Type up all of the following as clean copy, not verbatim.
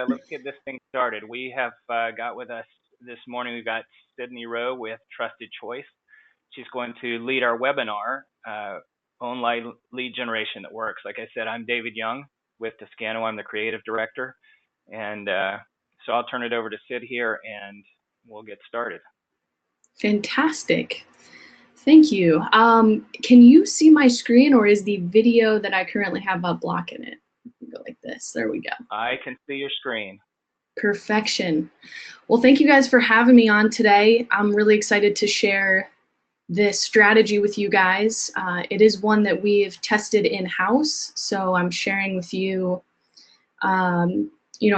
Let's get this thing started. We have got with us this morning, we've got Sydney Rowe with Trusted Choice. She's going to lead our webinar, Online Lead Generation That Works. Like I said, I'm David Young with Toscano. I'm the creative director. And so I'll turn it over to Sid here and we'll get started. Fantastic. Thank you. Can you see my screen, or is the video that I currently have up blocking it? Go like this. There we go. I can see your screen. Perfection. Well, thank you guys for having me on today. I'm really excited to share this strategy with you guys. It is one that we've tested in-house, so I'm sharing with you, a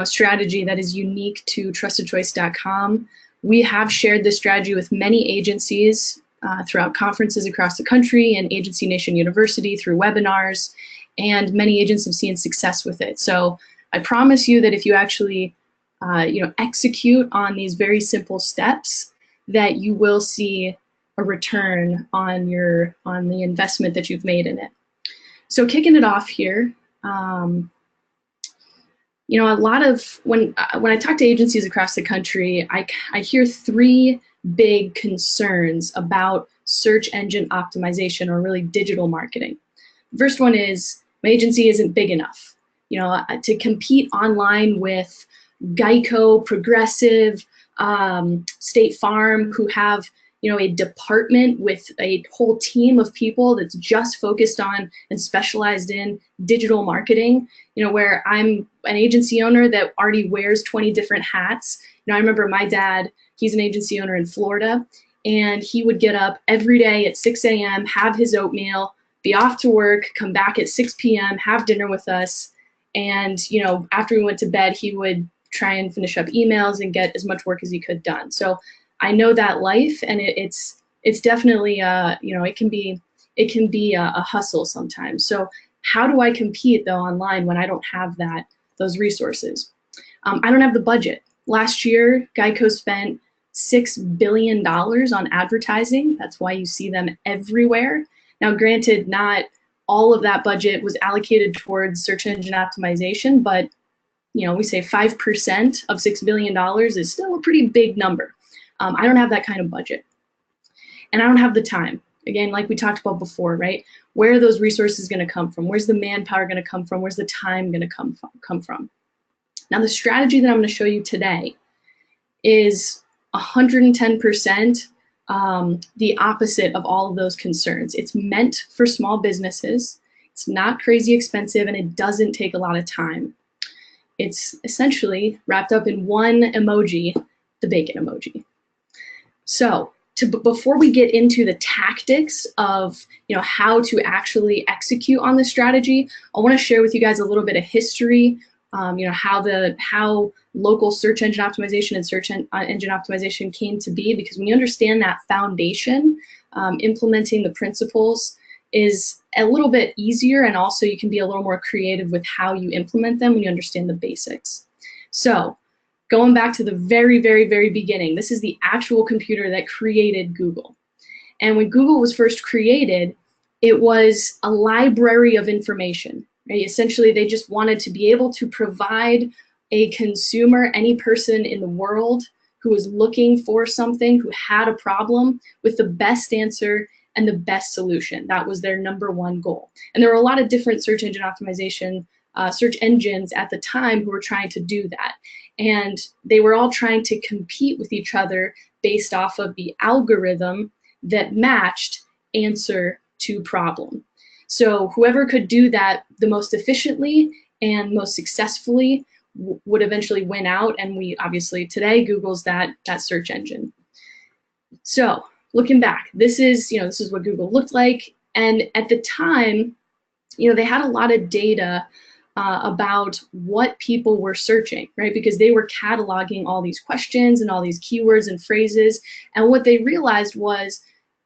strategy that is unique to TrustedChoice.com. We have shared this strategy with many agencies throughout conferences across the country and Agency Nation University through webinars, and many agents have seen success with it. So I promise you that if you actually execute on these very simple steps, that you will see a return on the investment that you've made in it. So kicking it off here, a lot of when I talk to agencies across the country, I hear three big concerns about search engine optimization, or really digital marketing. The first one is my agency isn't big enough, to compete online with Geico, Progressive, State Farm, who have a department with a whole team of people that's just focused on and specialized in digital marketing, where I'm an agency owner that already wears 20 different hats. I remember my dad, he's an agency owner in Florida, and he would get up every day at 6 a.m., have his oatmeal, be off to work, come back at 6 p.m., have dinner with us, and after we went to bed, he would try and finish up emails and get as much work as he could done. So I know that life, and it's definitely it can be a hustle sometimes. So how do I compete though online when I don't have those resources? I don't have the budget. Last year, Geico spent $6 billion on advertising. That's why you see them everywhere. Now, granted, not all of that budget was allocated towards search engine optimization, but we say 5% of $6 billion is still a pretty big number. I don't have that kind of budget. And I don't have the time. Again, like we talked about before, right? Where are those resources going to come from? Where's the manpower going to come from? Where's the time going to come from? Now, the strategy that I'm going to show you today is 110% the opposite of all of those concerns. It's meant for small businesses. It's not crazy expensive, and it doesn't take a lot of time. It's essentially wrapped up in one emoji, the bacon emoji. So before we get into the tactics of how to actually execute on this strategy, I want to share with you guys a little bit of history, how local search engine optimization and search engine optimization came to be, because when you understand that foundation, implementing the principles is a little bit easier, and also you can be a little more creative with how you implement them when you understand the basics. So going back to the very, very, very beginning, this is the actual computer that created Google. And when Google was first created, it was a library of information. Right? Essentially, they just wanted to be able to provide a consumer, any person in the world who was looking for something, who had a problem, with the best answer and the best solution. That was their number one goal. And there were a lot of different search engine optimization search engines at the time who were trying to do that. And they were all trying to compete with each other based off of the algorithm that matched answer to problem. So whoever could do that the most efficiently and most successfully would eventually win out. And we obviously today, Google's that search engine. So looking back, this is what Google looked like. And at the time, they had a lot of data about what people were searching, right? Because they were cataloging all these questions and all these keywords and phrases. And what they realized was,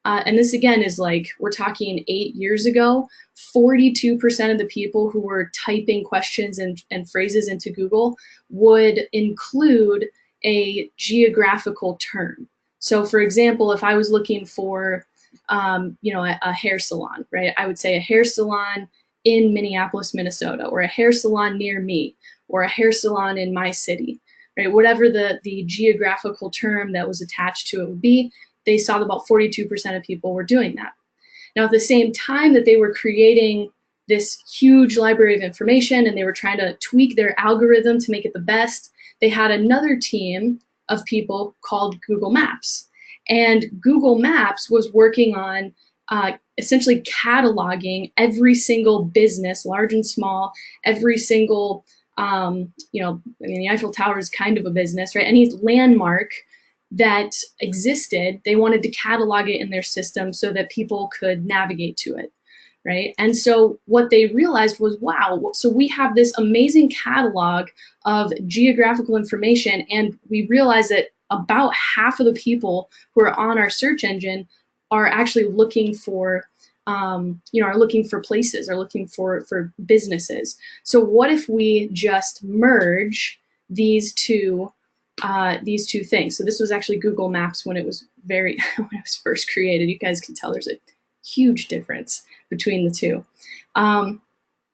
and this again is like, we're talking 8 years ago, 42% of the people who were typing questions and phrases into Google would include a geographical term. So for example, if I was looking for, a hair salon, right? I would say a hair salon in Minneapolis, Minnesota, or a hair salon near me, or a hair salon in my city, right? Whatever the geographical term that was attached to it would be, they saw that about 42% of people were doing that. Now, at the same time that they were creating this huge library of information and they were trying to tweak their algorithm to make it the best, they had another team of people called Google Maps. And Google Maps was working on essentially cataloging every single business, large and small, every single, the Eiffel Tower is kind of a business, right? Any landmark that existed, they wanted to catalog it in their system so that people could navigate to it, right? And so what they realized was, wow, so we have this amazing catalog of geographical information, and we realized that about half of the people who are on our search engine are actually looking for, are looking for places, are looking for businesses. So what if we just merge these two things? So this was actually Google Maps when it was when it was first created. You guys can tell there's a huge difference between the two.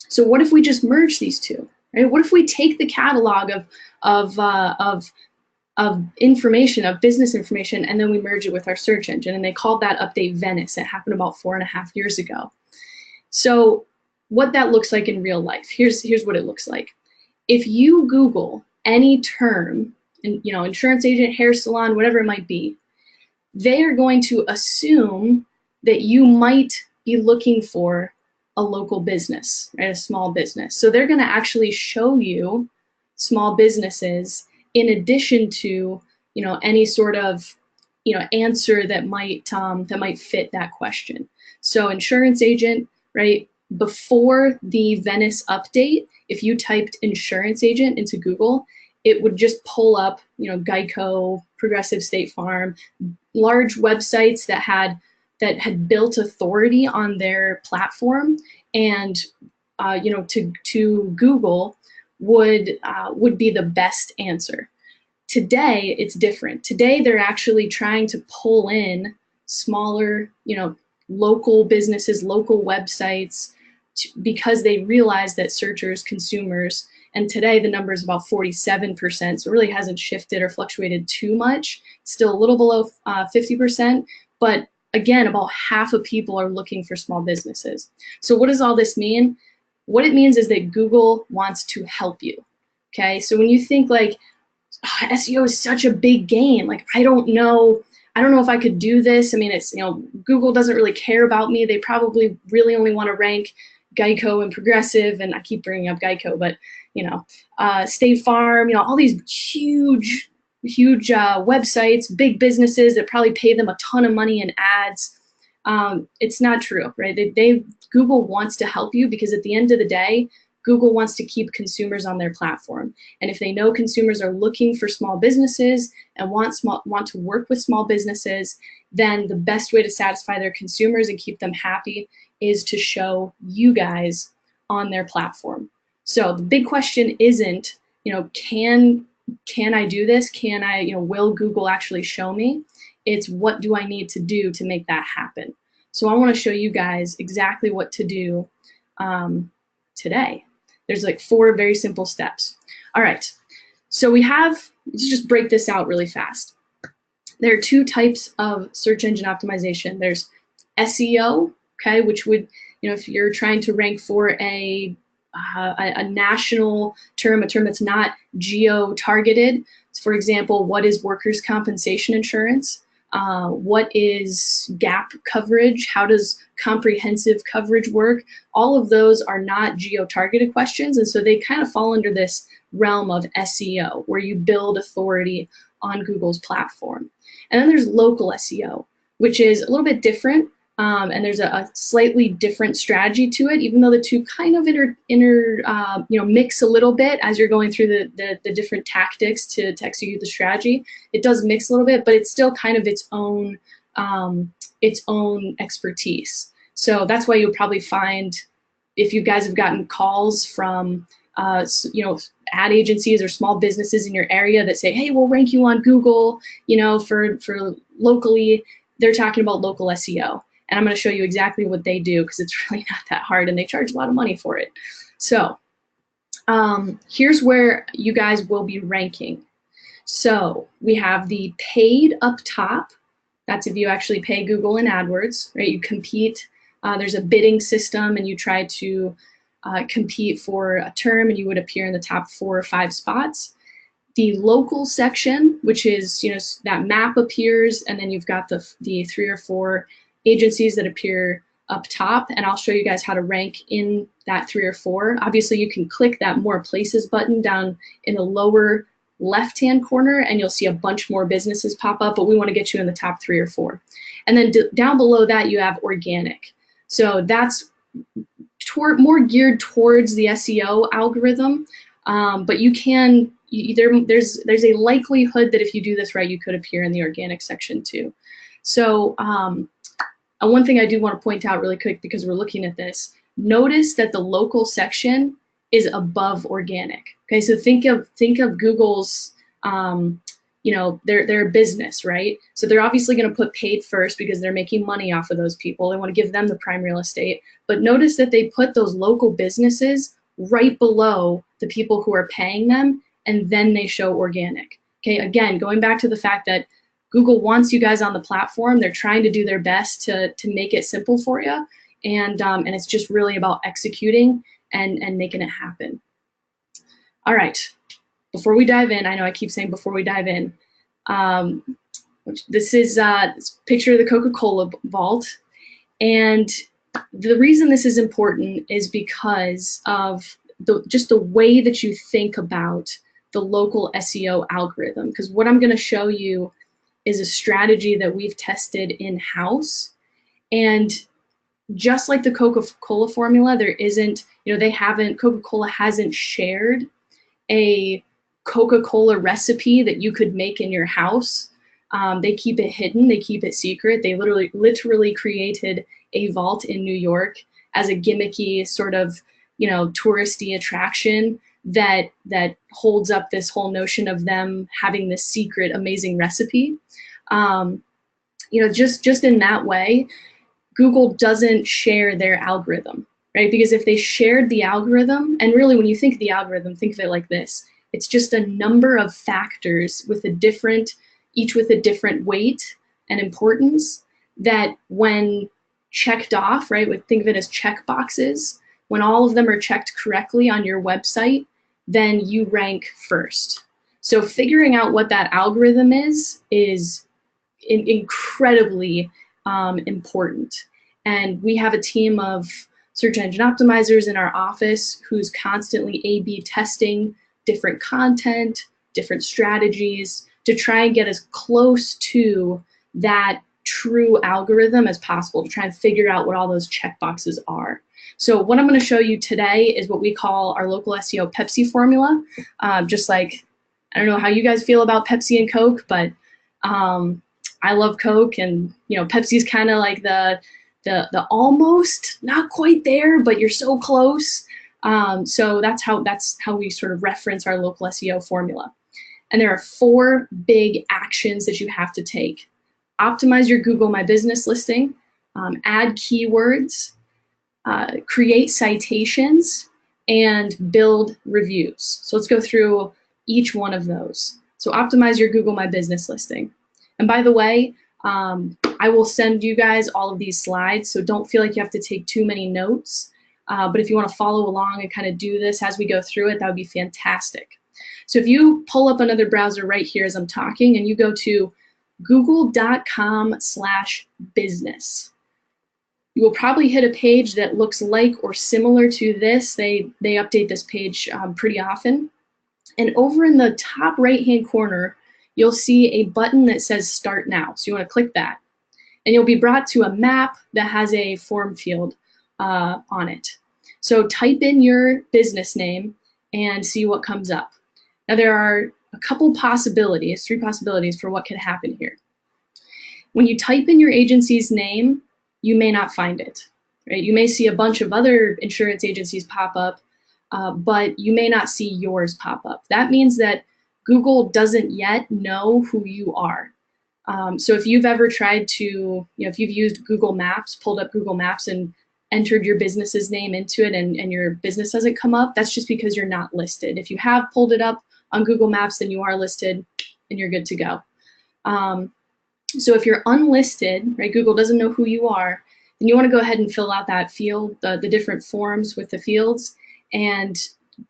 So what if we just merge these two? Right? What if we take the catalog of information, of business information, and then we merge it with our search engine? And they called that Update Venice. It happened about 4.5 years ago. So what that looks like in real life, here's what it looks like. If you Google any term, insurance agent, hair salon, whatever it might be, they are going to assume that you might be looking for a local business, right? A small business. So they're going to actually show you small businesses in addition to, any sort of, answer that might fit that question. So insurance agent, right? Before the Venice update, if you typed insurance agent into Google, it would just pull up, Geico, Progressive, State Farm, large websites that had built authority on their platform, and to Google would be the best answer. Today, it's different. Today, they're actually trying to pull in smaller, local businesses, local websites, because they realize that searchers, consumers, and today the number is about 47%, so it really hasn't shifted or fluctuated too much. It's still a little below 50%, but again, about half of people are looking for small businesses. So what does all this mean? What it means is that Google wants to help you, okay? So when you think like, SEO is such a big game, like I don't know if I could do this. I mean, it's, Google doesn't really care about me. They probably really only want to rank Geico and Progressive, and I keep bringing up Geico, but State Farm, all these huge websites, big businesses that probably pay them a ton of money in ads. It's not true, right? Google wants to help you because at the end of the day, Google wants to keep consumers on their platform. And if they know consumers are looking for small businesses and want to work with small businesses, then the best way to satisfy their consumers and keep them happy is to show you guys on their platform. So the big question isn't, can I do this? Can I, will Google actually show me? It's what do I need to do to make that happen? So I want to show you guys exactly what to do today. There's like 4 very simple steps. All right, so let's just break this out really fast. There are 2 types of search engine optimization. There's SEO, okay, which would, if you're trying to rank for a national term, a term that's not geo-targeted. For example, what is workers' compensation insurance? What is gap coverage? How does comprehensive coverage work? All of those are not geo-targeted questions, and so they kind of fall under this realm of SEO, where you build authority on Google's platform. And then there's local SEO, which is a little bit different, and there's a slightly different strategy to it, even though the two kind of mix a little bit as you're going through the different tactics to execute the strategy. It does mix a little bit, but it's still kind of its own expertise. So that's why you'll probably find, if you guys have gotten calls from ad agencies or small businesses in your area that say, hey, we'll rank you on Google, for locally, they're talking about local SEO. And I'm going to show you exactly what they do because it's really not that hard and they charge a lot of money for it. So here's where you guys will be ranking. So we have the paid up top. That's if you actually pay Google and AdWords, right? You compete. There's a bidding system and you try to compete for a term and you would appear in the top 4 or 5 spots. The local section, which is, you know, that map appears, and then you've got the 3 or 4 agencies that appear up top, and I'll show you guys how to rank in that 3 or 4. Obviously, you can click that More Places button down in the lower left-hand corner, and you'll see a bunch more businesses pop up, but we want to get you in the top 3 or 4. And then down below that, you have organic. So that's more geared towards the SEO algorithm, but you can, there's a likelihood that if you do this right, you could appear in the organic section too. So one thing I do want to point out really quick because we're looking at this, notice that the local section is above organic. Okay, so think of Google's, you know, their business, right? So they're obviously going to put paid first because they're making money off of those people. They want to give them the prime real estate. But notice that they put those local businesses right below the people who are paying them, and then they show organic. Okay, again, going back to the fact that Google wants you guys on the platform. They're trying to do their best to make it simple for you, and it's just really about executing and making it happen. All right. Before we dive in, I know I keep saying before we dive in, this is this picture of the Coca-Cola vault. And the reason this is important is because of just the way that you think about the local SEO algorithm. Because what I'm going to show you is a strategy that we've tested in-house. And just like the Coca-Cola formula, there isn't, you know, Coca-Cola hasn't shared a Coca-Cola recipe that you could make in your house. They keep it hidden, they keep it secret. They literally created a vault in New York as a gimmicky sort of, you know, touristy attraction that holds up this whole notion of them having this secret amazing recipe. You know, just in that way, Google doesn't share their algorithm, right? Because if they shared the algorithm, and really when you think of the algorithm, think of it like this. It's just a number of factors with each with a different weight and importance that when checked off, right, think of it as check boxes, when all of them are checked correctly on your website, then you rank first. So figuring out what that algorithm is incredibly important. And we have a team of search engine optimizers in our office who's constantly A/B testing different content, different strategies to try and get as close to that true algorithm as possible to try and figure out what all those checkboxes are. So what I'm going to show you today is what we call our local SEO Pepsi formula. Just like, I don't know how you guys feel about Pepsi and Coke, but I love Coke, and you know, Pepsi's kind of like the almost not quite there, but you're so close. So that's how we sort of reference our local SEO formula. And there are 4 big actions that you have to take. Optimize your Google My Business listing, add keywords, create citations, and build reviews. So let's go through each one of those. So optimize your Google My Business listing. And by the way, I will send you guys all of these slides, so don't feel like you have to take too many notes. But if you want to follow along and kind of do this as we go through it, that would be fantastic. So if you pull up another browser right here as I'm talking and you go to google.com/business, you will probably hit a page that looks like or similar to this. They update this page pretty often. And over in the top right-hand corner, you'll see a button that says Start Now. So you want to click that. And you'll be brought to a map that has a form field on it. So type in your business name and see what comes up. Now there are a couple possibilities, 3 possibilities for what could happen here. When you type in your agency's name, you may not find it, right? You may see a bunch of other insurance agencies pop up, but you may not see yours pop up. That means that Google doesn't yet know who you are. So if you've ever tried to, if you've used Google Maps, pulled up Google Maps and entered your business's name into it and your business doesn't come up, that's just because you're not listed. If you have pulled it up on Google Maps, then you are listed and you're good to go. So if you're unlisted, right, Google doesn't know who you are, then you want to go ahead and fill out that field, the different forms with the fields, and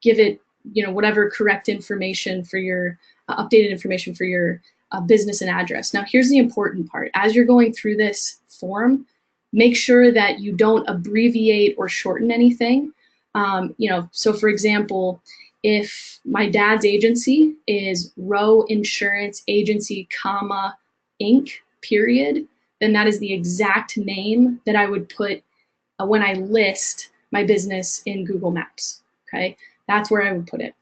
give it, whatever correct information for your updated information for your business and address. Now, here's the important part. As you're going through this form, make sure that you don't abbreviate or shorten anything. So for example, if my dad's agency is Rowe Insurance Agency, comma, Inc., period, then that is the exact name that I would put when I list my business in Google Maps, okay? That's where I would put it.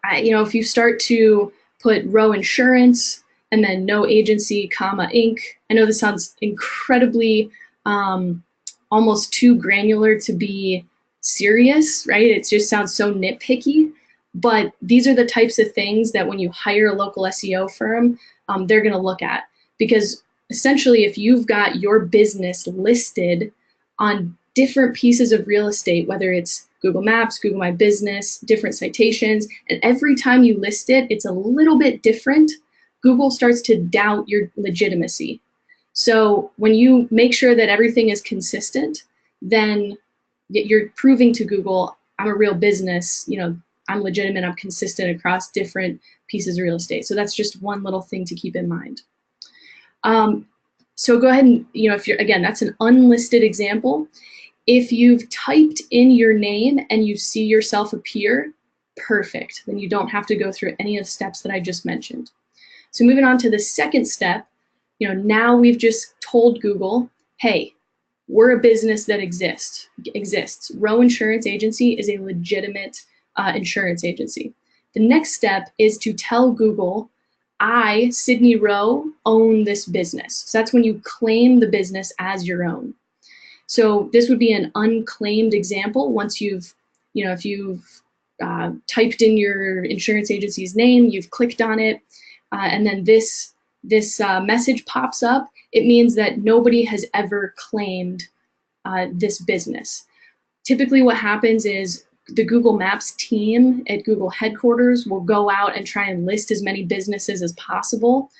If you start to put Rowe Insurance and then no agency, comma, Inc., I know this sounds incredibly almost too granular to be serious, right? It just sounds so nitpicky, but these are the types of things that when you hire a local SEO firm, they're going to look at, because essentially if you've got your business listed on different pieces of real estate, whether it's Google Maps, Google My Business, different citations, and every time you list it, it's a little bit different, Google starts to doubt your legitimacy. So when you make sure that everything is consistent, then you're proving to Google, I'm a real business, I'm legitimate, I'm consistent across different pieces of real estate. So that's just one little thing to keep in mind. So go ahead and, if you're, again, that's an unlisted example. If you've typed in your name and you see yourself appear, perfect. Then you don't have to go through any of the steps that I just mentioned. So moving on to the second step, now we've just told Google, hey, we're a business that exists. Rowe Insurance Agency is a legitimate insurance agency. The next step is to tell Google, I, Sydney Rowe, own this business. So that's when you claim the business as your own. So this would be an unclaimed example. Once you've, if you've typed in your insurance agency's name, you've clicked on it, and then this message pops up, it means that nobody has ever claimed this business. Typically what happens is the Google Maps team at Google headquarters will go out and try and list as many businesses as possible,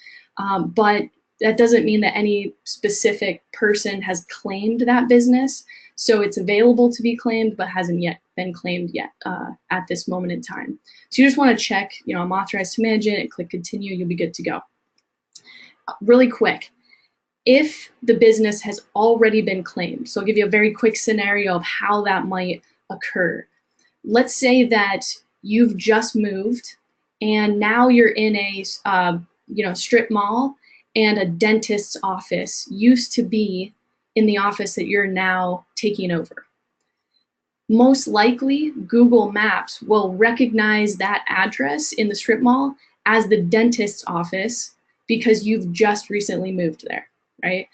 but that doesn't mean that any specific person has claimed that business. So it's available to be claimed, but hasn't yet been claimed yet at this moment in time. So you just want to check, I'm authorized to manage it, and click continue, you'll be good to go. Really quick, if the business has already been claimed, so I'll give you a very quick scenario of how that might occur. Let's say that you've just moved and now you're in a strip mall, and a dentist's office used to be in the office that you're now taking over. Most likely, Google Maps will recognize that address in the strip mall as the dentist's office because you've just recently moved there, right?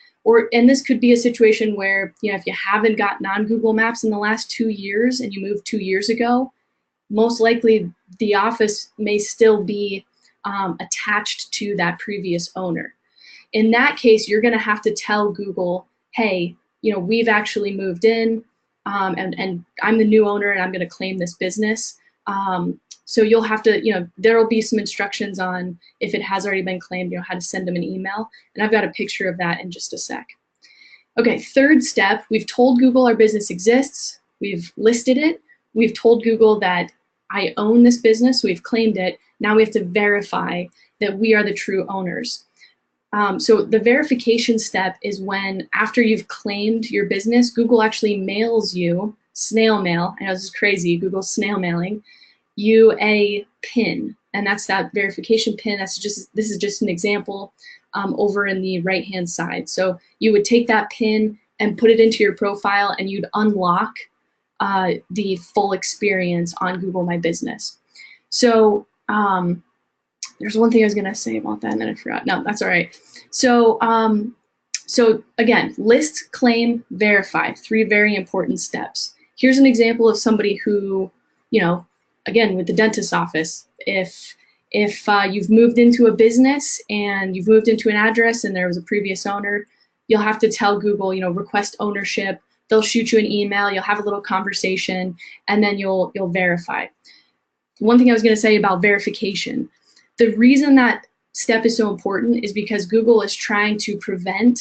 And this could be a situation where, if you haven't gotten on Google Maps in the last 2 years and you moved 2 years ago, most likely the office may still be attached to that previous owner. In that case, you're going to have to tell Google, hey, we've actually moved in, and I'm the new owner and I'm going to claim this business. So you'll have to, there will be some instructions on if it has already been claimed, how to send them an email. And I've got a picture of that in just a sec. Okay, third step, we've told Google our business exists. We've listed it. We've told Google that I own this business. So we've claimed it. Now we have to verify that we are the true owners. So the verification step is when, after you've claimed your business, Google actually mails you, snail mail, I know this is crazy, Google snail mailing, you a PIN, and that's that verification PIN. This is just an example over in the right-hand side. So you would take that PIN and put it into your profile, and you'd unlock the full experience on Google My Business. So there's one thing I was gonna say about that and then I forgot. No, that's all right. So, so again, list, claim, verify, 3 very important steps. Here's an example of somebody who, again, with the dentist's office, if If you've moved into a business and you've moved into an address and there was a previous owner, you'll have to tell Google, request ownership. They'll shoot you an email, you'll have a little conversation, and then you'll verify. One thing I was going to say about verification, the reason that step is so important is because Google is trying to prevent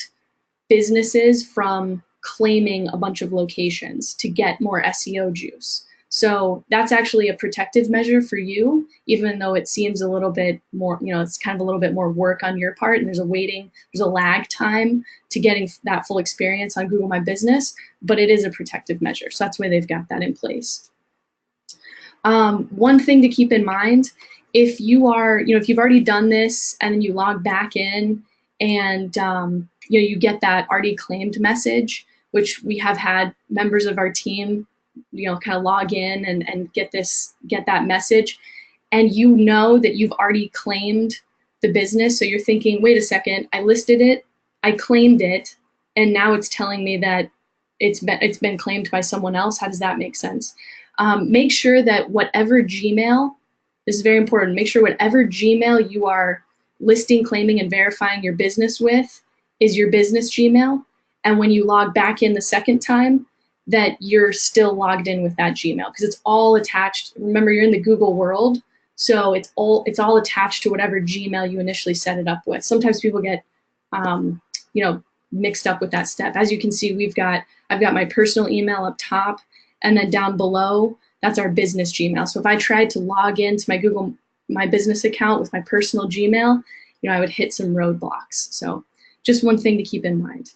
businesses from claiming a bunch of locations to get more SEO juice. So that's actually a protective measure for you, even though it seems a little bit more, it's kind of a little bit more work on your part, and there's a lag time to getting that full experience on Google My Business, but it is a protective measure. So that's why they've got that in place. One thing to keep in mind, if you've already done this and then you log back in and you get that already claimed message, which we have had members of our team kind of log in and get that message, and you know that you've already claimed the business. So you're thinking, wait a second, I listed it, I claimed it, and now it's telling me that it's been claimed by someone else. How does that make sense? Make sure that whatever Gmail, this is very important, make sure whatever Gmail you are listing, claiming, and verifying your business with is your business Gmail. And when you log back in the second time, that you're still logged in with that Gmail, because it's all attached. Remember, you're in the Google world, so it's all attached to whatever Gmail you initially set it up with. Sometimes people get mixed up with that step. As you can see, I've got my personal email up top, and then down below, that's our business Gmail. So if I tried to log into my Google My Business account with my personal Gmail, I would hit some roadblocks. So just one thing to keep in mind.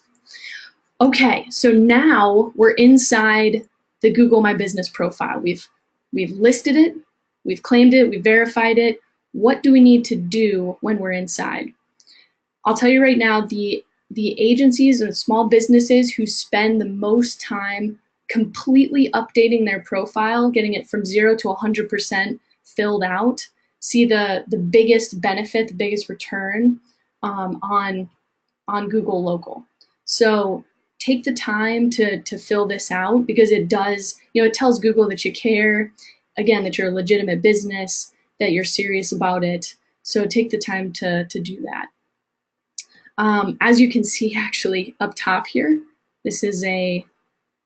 Okay, so now we're inside the Google My Business profile. We've listed it, we've claimed it, we've verified it. What do we need to do when we're inside? I'll tell you right now, the agencies and small businesses who spend the most time completely updating their profile, getting it from 0 to 100% filled out, see the biggest benefit, the biggest return on Google Local. So take the time to fill this out, because it does, it tells Google that you care, again, that you're a legitimate business, that you're serious about it. So take the time to do that. As you can see, actually, up top here, this is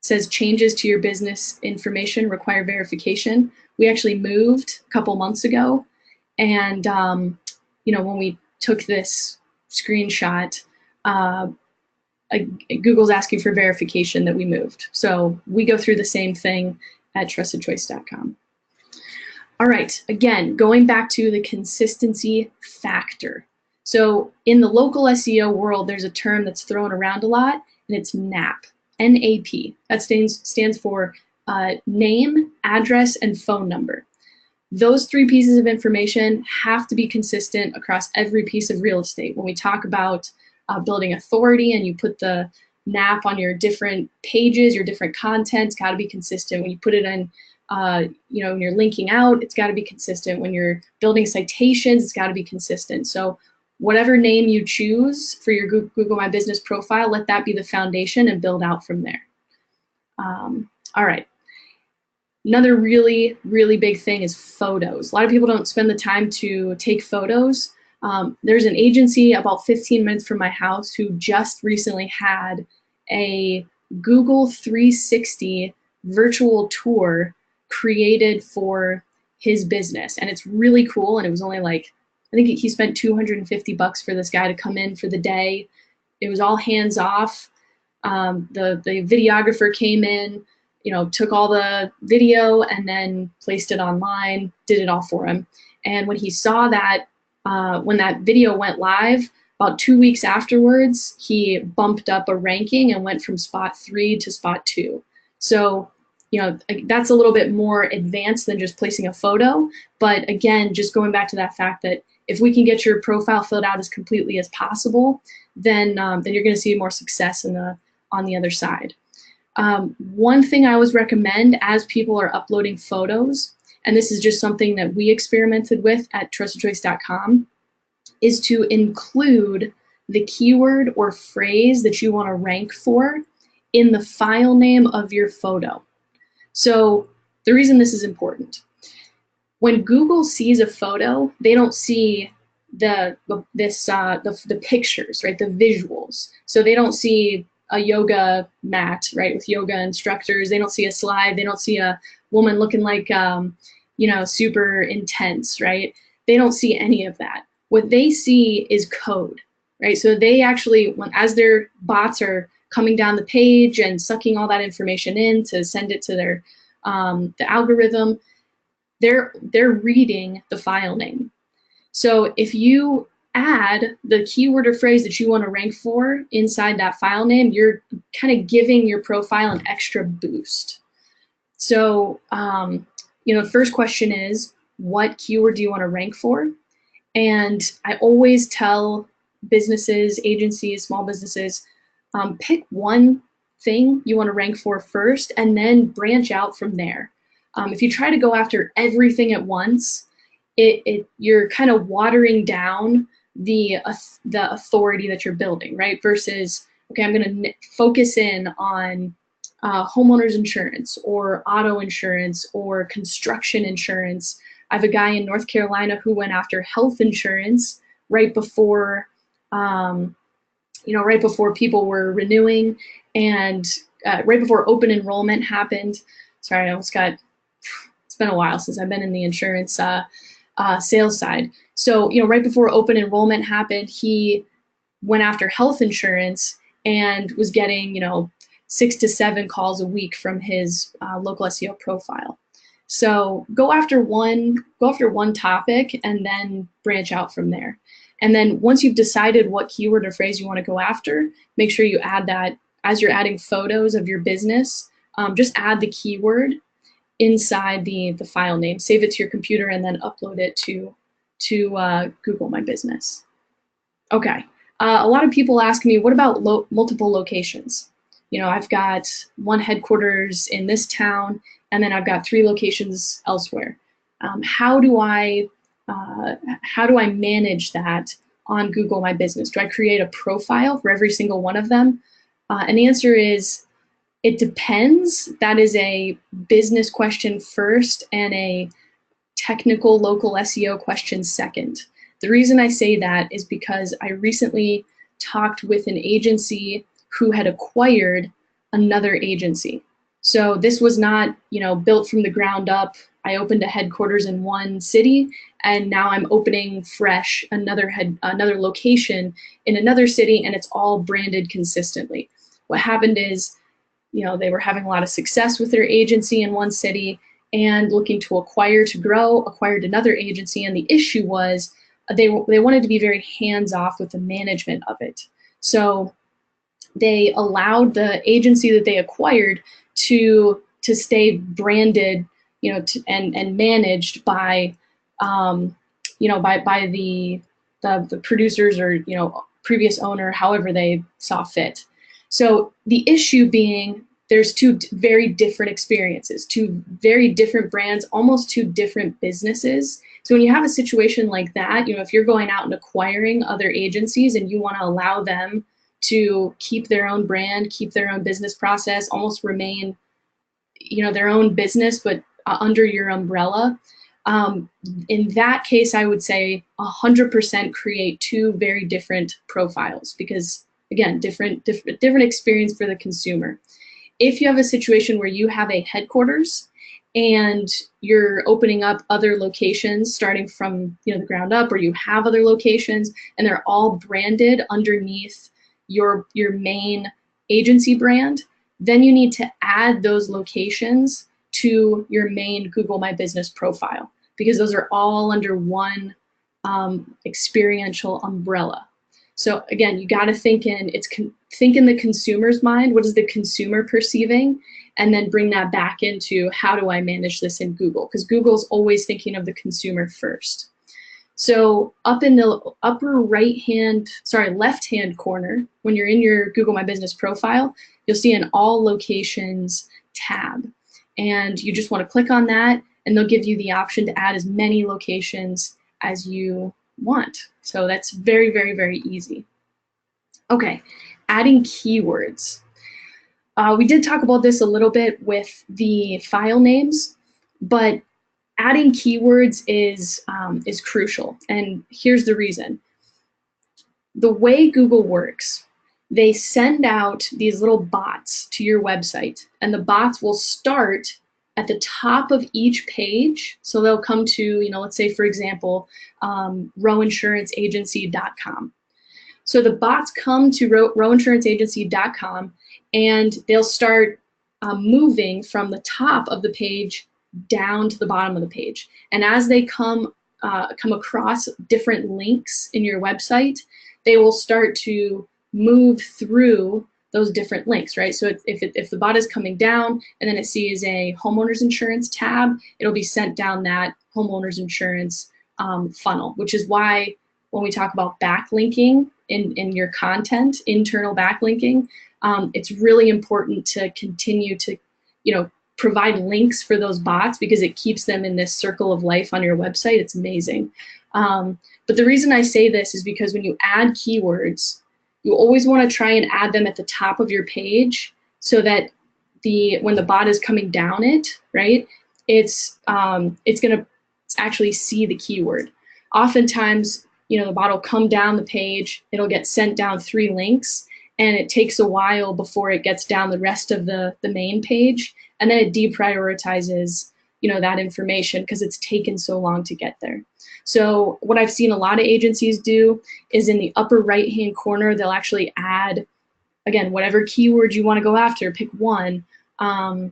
says changes to your business information require verification. We actually moved a couple months ago, and when we took this screenshot, Google's asking for verification that we moved. So we go through the same thing at trustedchoice.com. All right, again, going back to the consistency factor. So in the local SEO world, there's a term that's thrown around a lot, and it's NAP, N-A-P. That stands for name, address, and phone number. Those three pieces of information have to be consistent across every piece of real estate. When we talk about building authority and you put the NAP on your different pages, your different content, it's got to be consistent. When you put it in, when you're linking out, it's got to be consistent. When you're building citations, it's got to be consistent. So whatever name you choose for your Google My Business profile, let that be the foundation and build out from there. All right. Another really, really big thing is photos. A lot of people don't spend the time to take photos. There's an agency about 15 minutes from my house who just recently had a Google 360 virtual tour created for his business. And it's really cool. And it was only like, I think he spent $250 for this guy to come in for the day. It was all hands off. The videographer came in, took all the video and then placed it online, did it all for him. And when he saw that, when that video went live, about 2 weeks afterwards, he bumped up a ranking and went from spot 3 to spot 2. So, that's a little bit more advanced than just placing a photo. But again, just going back to that fact that if we can get your profile filled out as completely as possible, then you're going to see more success on the other side. One thing I always recommend as people are uploading photos, and this is just something that we experimented with at trustedchoice.com, is to include the keyword or phrase that you want to rank for in the file name of your photo. So the reason this is important, when Google sees a photo, they don't see the pictures, right? The visuals. So they don't see a yoga mat, right, with yoga instructors. They don't see a slide. They don't see a woman looking like, super intense, right? They don't see any of that. What they see is code, right? So they actually, as their bots are coming down the page and sucking all that information in to send it to their the algorithm, they're reading the file name. So if you add the keyword or phrase that you want to rank for inside that file name, you're kind of giving your profile an extra boost. So, the first question is, what keyword do you want to rank for? And I always tell businesses, agencies, small businesses, pick one thing you want to rank for first and then branch out from there. If you try to go after everything at once, you're kind of watering down the authority that you're building, right? Versus, okay, I'm going to focus in on homeowners insurance or auto insurance or construction insurance. I have a guy in North Carolina who went after health insurance right before, right before people were renewing, and right before open enrollment happened. Sorry, it's been a while since I've been in the insurance sales side. So, right before open enrollment happened, he went after health insurance and was getting, 6 to 7 calls a week from his local SEO profile. So go after one topic and then branch out from there. And then once you've decided what keyword or phrase you want to go after, make sure you add that as you're adding photos of your business. Just add the keyword inside the file name, save it to your computer, and then upload it to Google My Business. Okay. A lot of people ask me, what about multiple locations? I've got one headquarters in this town, and then I've got 3 locations elsewhere. How do I manage that on Google My Business? Do I create a profile for every single one of them? And the answer is, it depends. That is a business question first and a technical local SEO question second. The reason I say that is because I recently talked with an agency who had acquired another agency. So this was not, built from the ground up. I opened a headquarters in one city, and now I'm opening fresh another location in another city, and it's all branded consistently. What happened is, they were having a lot of success with their agency in one city and looking to acquired another agency, and the issue was they wanted to be very hands-off with the management of it. So they allowed the agency that they acquired to stay branded, and managed by, by the producers or, previous owner, however they saw fit. So the issue being, there's 2 very different experiences, 2 very different brands, almost 2 different businesses. So when you have a situation like that, if you're going out and acquiring other agencies and you want to allow them to keep their own brand, keep their own business process, almost remain, their own business, but under your umbrella. In that case, I would say 100% create 2 very different profiles, because again, different experience for the consumer. If you have a situation where you have a headquarters and you're opening up other locations starting from the ground up, or you have other locations and they're all branded underneath your main agency brand, then you need to add those locations to your main Google My Business profile, because those are all under one experiential umbrella. So again, you got to think in the consumer's mind. What is the consumer perceiving? And then bring that back into, how do I manage this in Google? Because Google's always thinking of the consumer first. So up in the upper left-hand corner, when you're in your Google My Business profile, you'll see an All Locations tab. And you just want to click on that, and they'll give you the option to add as many locations as you want. So that's very, very, very easy. Okay, adding keywords. We did talk about this a little bit with the file names, but adding keywords is crucial, and here's the reason. The way Google works, they send out these little bots to your website, and the bots will start at the top of each page. So they'll come to, let's say, for example, rowinsuranceragency.com. So the bots come to rowinsuranceragency.com, and they'll start moving from the top of the page down to the bottom of the page. And as they come across different links in your website, they will start to move through those different links, right? So if the bot is coming down and then it sees a homeowner's insurance tab, it'll be sent down that homeowner's insurance funnel, which is why when we talk about backlinking in your content, internal backlinking, it's really important to continue to, provide links for those bots, because it keeps them in this circle of life on your website. It's amazing. But the reason I say this is because when you add keywords, you always want to try and add them at the top of your page, so that when the bot is coming down it, right, it's going to actually see the keyword. Oftentimes, the bot will come down the page, it'll get sent down 3 links, and it takes a while before it gets down the rest of the main page, and then it deprioritizes that information because it's taken so long to get there. So what I've seen a lot of agencies do is in the upper right hand corner, they'll actually add, again, whatever keyword you want to go after, pick one, the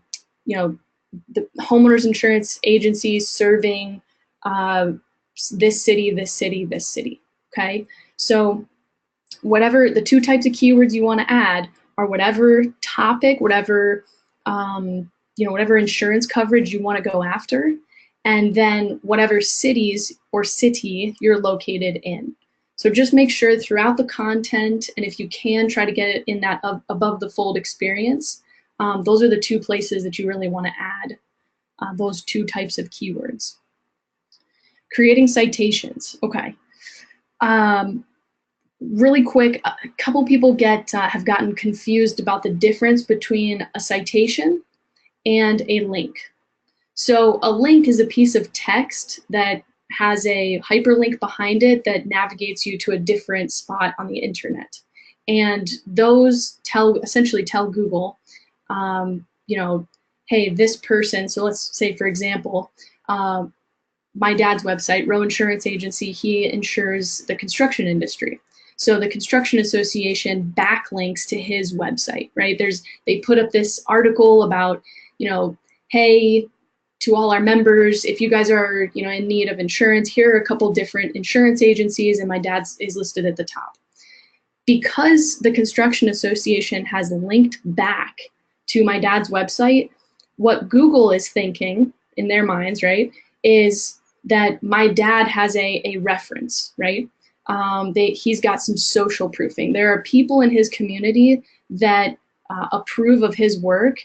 homeowners insurance agency serving this city, this city, this city. Okay, so whatever the 2 types of keywords you want to add are whatever topic, whatever whatever insurance coverage you want to go after, and then whatever cities or city you're located in. So just make sure throughout the content, and if you can, try to get it in that above the fold experience. Those are the 2 places that you really want to add those 2 types of keywords. Creating citations. Okay. Really quick, a couple people have gotten confused about the difference between a citation and a link. So a link is a piece of text that has a hyperlink behind it that navigates you to a different spot on the internet. And those essentially tell Google, hey, this person, so let's say, for example, my dad's website, Row Insurance Agency, he insures the construction industry. So the Construction Association backlinks to his website, right? They put up this article about, hey, to all our members, if you guys are, in need of insurance, here are a couple different insurance agencies, and my dad's is listed at the top. Because the Construction Association has linked back to my dad's website, what Google is thinking in their minds, right, is that my dad has a reference, right? He's got some social proofing. There are people in his community that approve of his work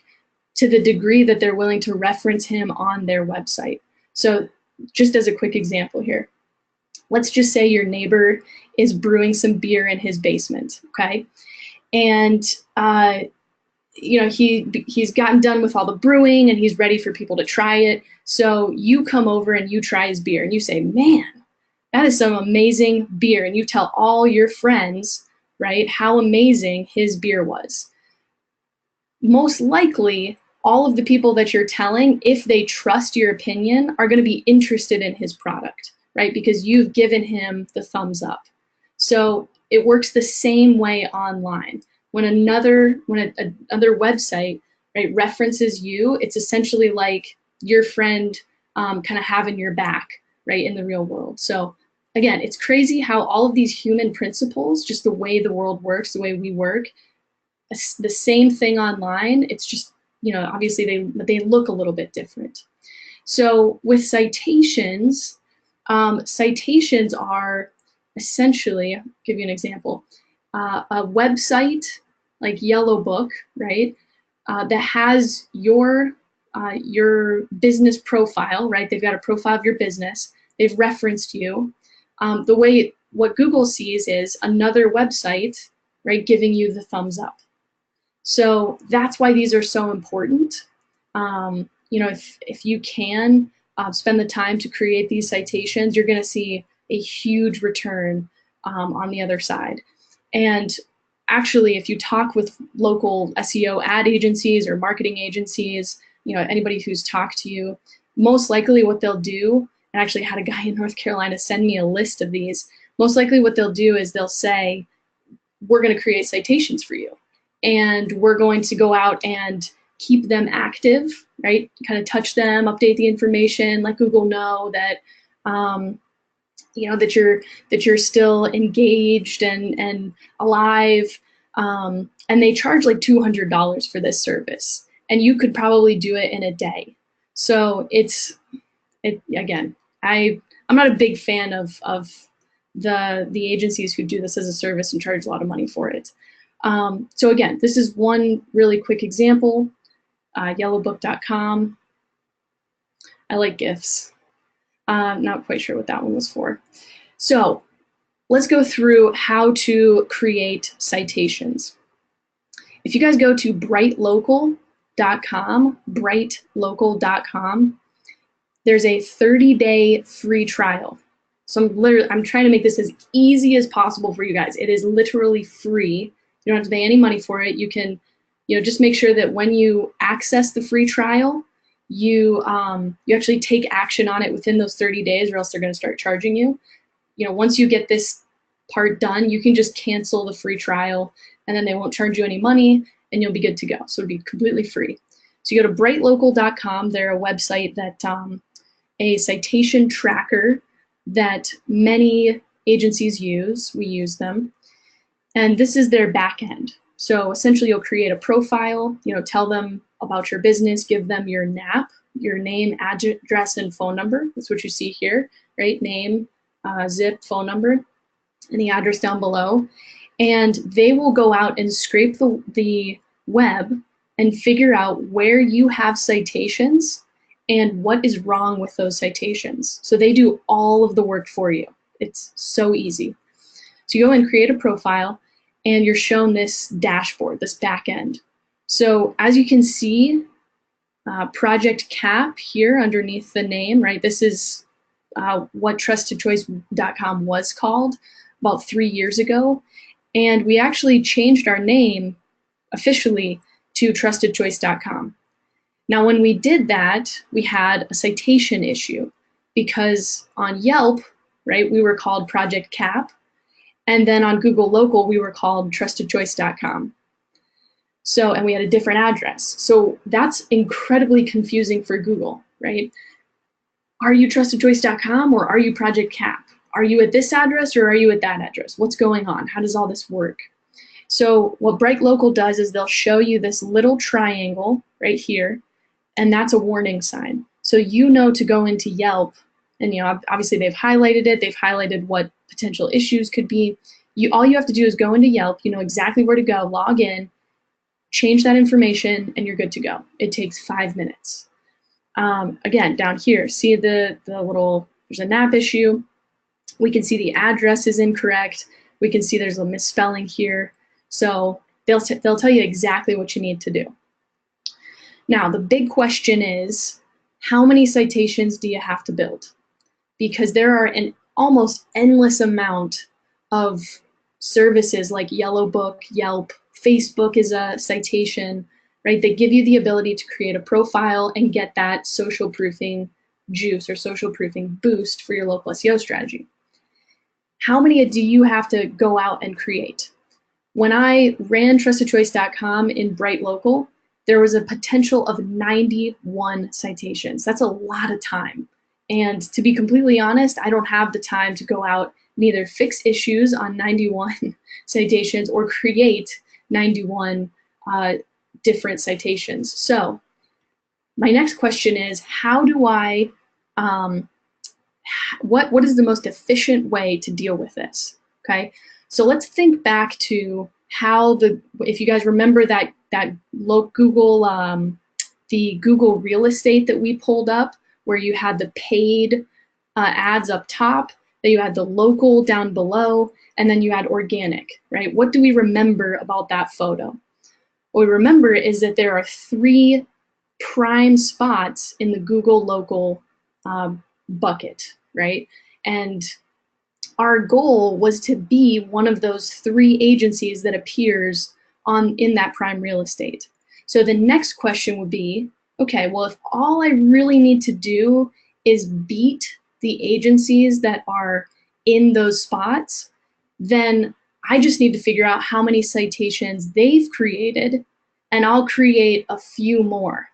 to the degree that they're willing to reference him on their website. So just as a quick example here, let's just say your neighbor is brewing some beer in his basement, okay? And he's gotten done with all the brewing and he's ready for people to try it. So you come over and you try his beer and you say, man, that is some amazing beer. And you tell all your friends, right, how amazing his beer was. Most likely, all of the people that you're telling, if they trust your opinion, are going to be interested in his product, right? Because you've given him the thumbs up. So it works the same way online. When another website, right, references you, it's essentially like your friend kind of having your back, right, in the real world. So again, it's crazy how all of these human principles, just the way the world works, the way we work, the same thing online, it's just, obviously they look a little bit different. So with citations, citations are essentially, I'll give you an example, a website like Yellow Book, right, that has your business profile, right? They've got a profile of your business. They've referenced you. What Google sees is another website, right, giving you the thumbs up. So that's why these are so important. If you can, spend the time to create these citations, you're going to see a huge return on the other side. And actually, if you talk with local SEO ad agencies or marketing agencies, anybody who's talked to you, most likely what they'll do, and I actually had a guy in North Carolina send me a list of these, most likely what they'll do is they'll say, we're going to create citations for you, and we're going to go out and keep them active, right? Kind of touch them, update the information, let Google know that that you're still engaged and alive. And they charge like $200 for this service, and you could probably do it in a day. So again, I'm not a big fan of the agencies who do this as a service and charge a lot of money for it. So again, this is one really quick example, yellowbook.com. I like GIFs. Not quite sure what that one was for. So let's go through how to create citations. If you guys go to brightlocal.com, there's a 30-day free trial. So I'm trying to make this as easy as possible for you guys. It is literally free. You don't have to pay any money for it. You can, just make sure that when you access the free trial, you actually take action on it within those 30 days, or else they're going to start charging you. Once you get this part done, you can just cancel the free trial, and then they won't charge you any money, and you'll be good to go. So it'd be completely free. So you go to brightlocal.com. They're a website that a citation tracker that many agencies use. We use them, and this is their back end. So essentially, you'll create a profile. Tell them about your business, give them your NAP, your name, address, and phone number. That's what you see here, right? Name, zip, phone number, and the address down below. And they will go out and scrape the web and figure out where you have citations and what is wrong with those citations. So they do all of the work for you. It's so easy. So you go and create a profile, and you're shown this dashboard, this back end. So as you can see, Project CAP here underneath the name, right? This is what TrustedChoice.com was called about 3 years ago. And we actually changed our name officially to TrustedChoice.com. Now, when we did that, we had a citation issue because on Yelp, right, we were called Project CAP. And then on Google Local, we were called TrustedChoice.com. So, and we had a different address. So that's incredibly confusing for Google, right? Are you TrustedChoice.com or are you Project CAP? Are you at this address or are you at that address? What's going on? How does all this work? So what Bright Local does is they'll show you this little triangle right here, and that's a warning sign. So to go into Yelp, and obviously they've highlighted it. They've highlighted what potential issues could be. All you have to do is go into Yelp. You know exactly where to go, log in, change that information, and you're good to go. It takes 5 minutes. Again, down here, see the little, there's a NAP issue. We can see the address is incorrect. We can see there's a misspelling here. So they'll tell you exactly what you need to do. Now, the big question is, how many citations do you have to build? Because there are an almost endless amount of services like Yellowbook, Yelp, Facebook is a citation, right? They give you the ability to create a profile and get that social proofing juice or social proofing boost for your local SEO strategy. How many do you have to go out and create? When I ran TrustedChoice.com in Bright Local, there was a potential of 91 citations. That's a lot of time. And to be completely honest, I don't have the time to go out and either fix issues on 91 citations or create 91 different citations. So my next question is, how do I, what is the most efficient way to deal with this? Okay, so let's think back to how if you guys remember that Google, the Google real estate that we pulled up, where you had the paid ads up top, then you had the local down below, and then you had organic, right? What do we remember about that photo? What we remember is that there are 3 prime spots in the Google local bucket, right? And our goal was to be one of those 3 agencies that appears in that prime real estate. So the next question would be, okay, well, if all I really need to do is beat the agencies that are in those spots, then I just need to figure out how many citations they've created, and I'll create a few more.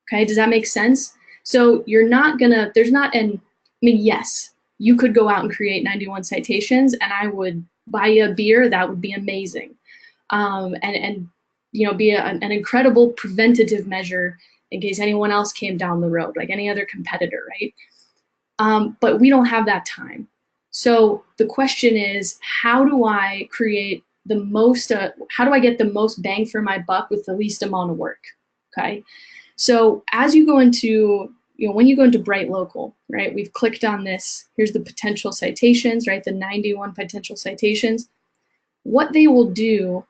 Okay, does that make sense? So you're not gonna, yes, you could go out and create 91 citations and I would buy you a beer, that would be amazing. And be an incredible preventative measure in case anyone else came down the road, like any other competitor, right? But we don't have that time. So the question is, how do I create the most, how do I get the most bang for my buck with the least amount of work, okay? So as you go into, when you go into Bright Local, right, we've clicked on this, here's the potential citations, right, the 91 potential citations. What they will do,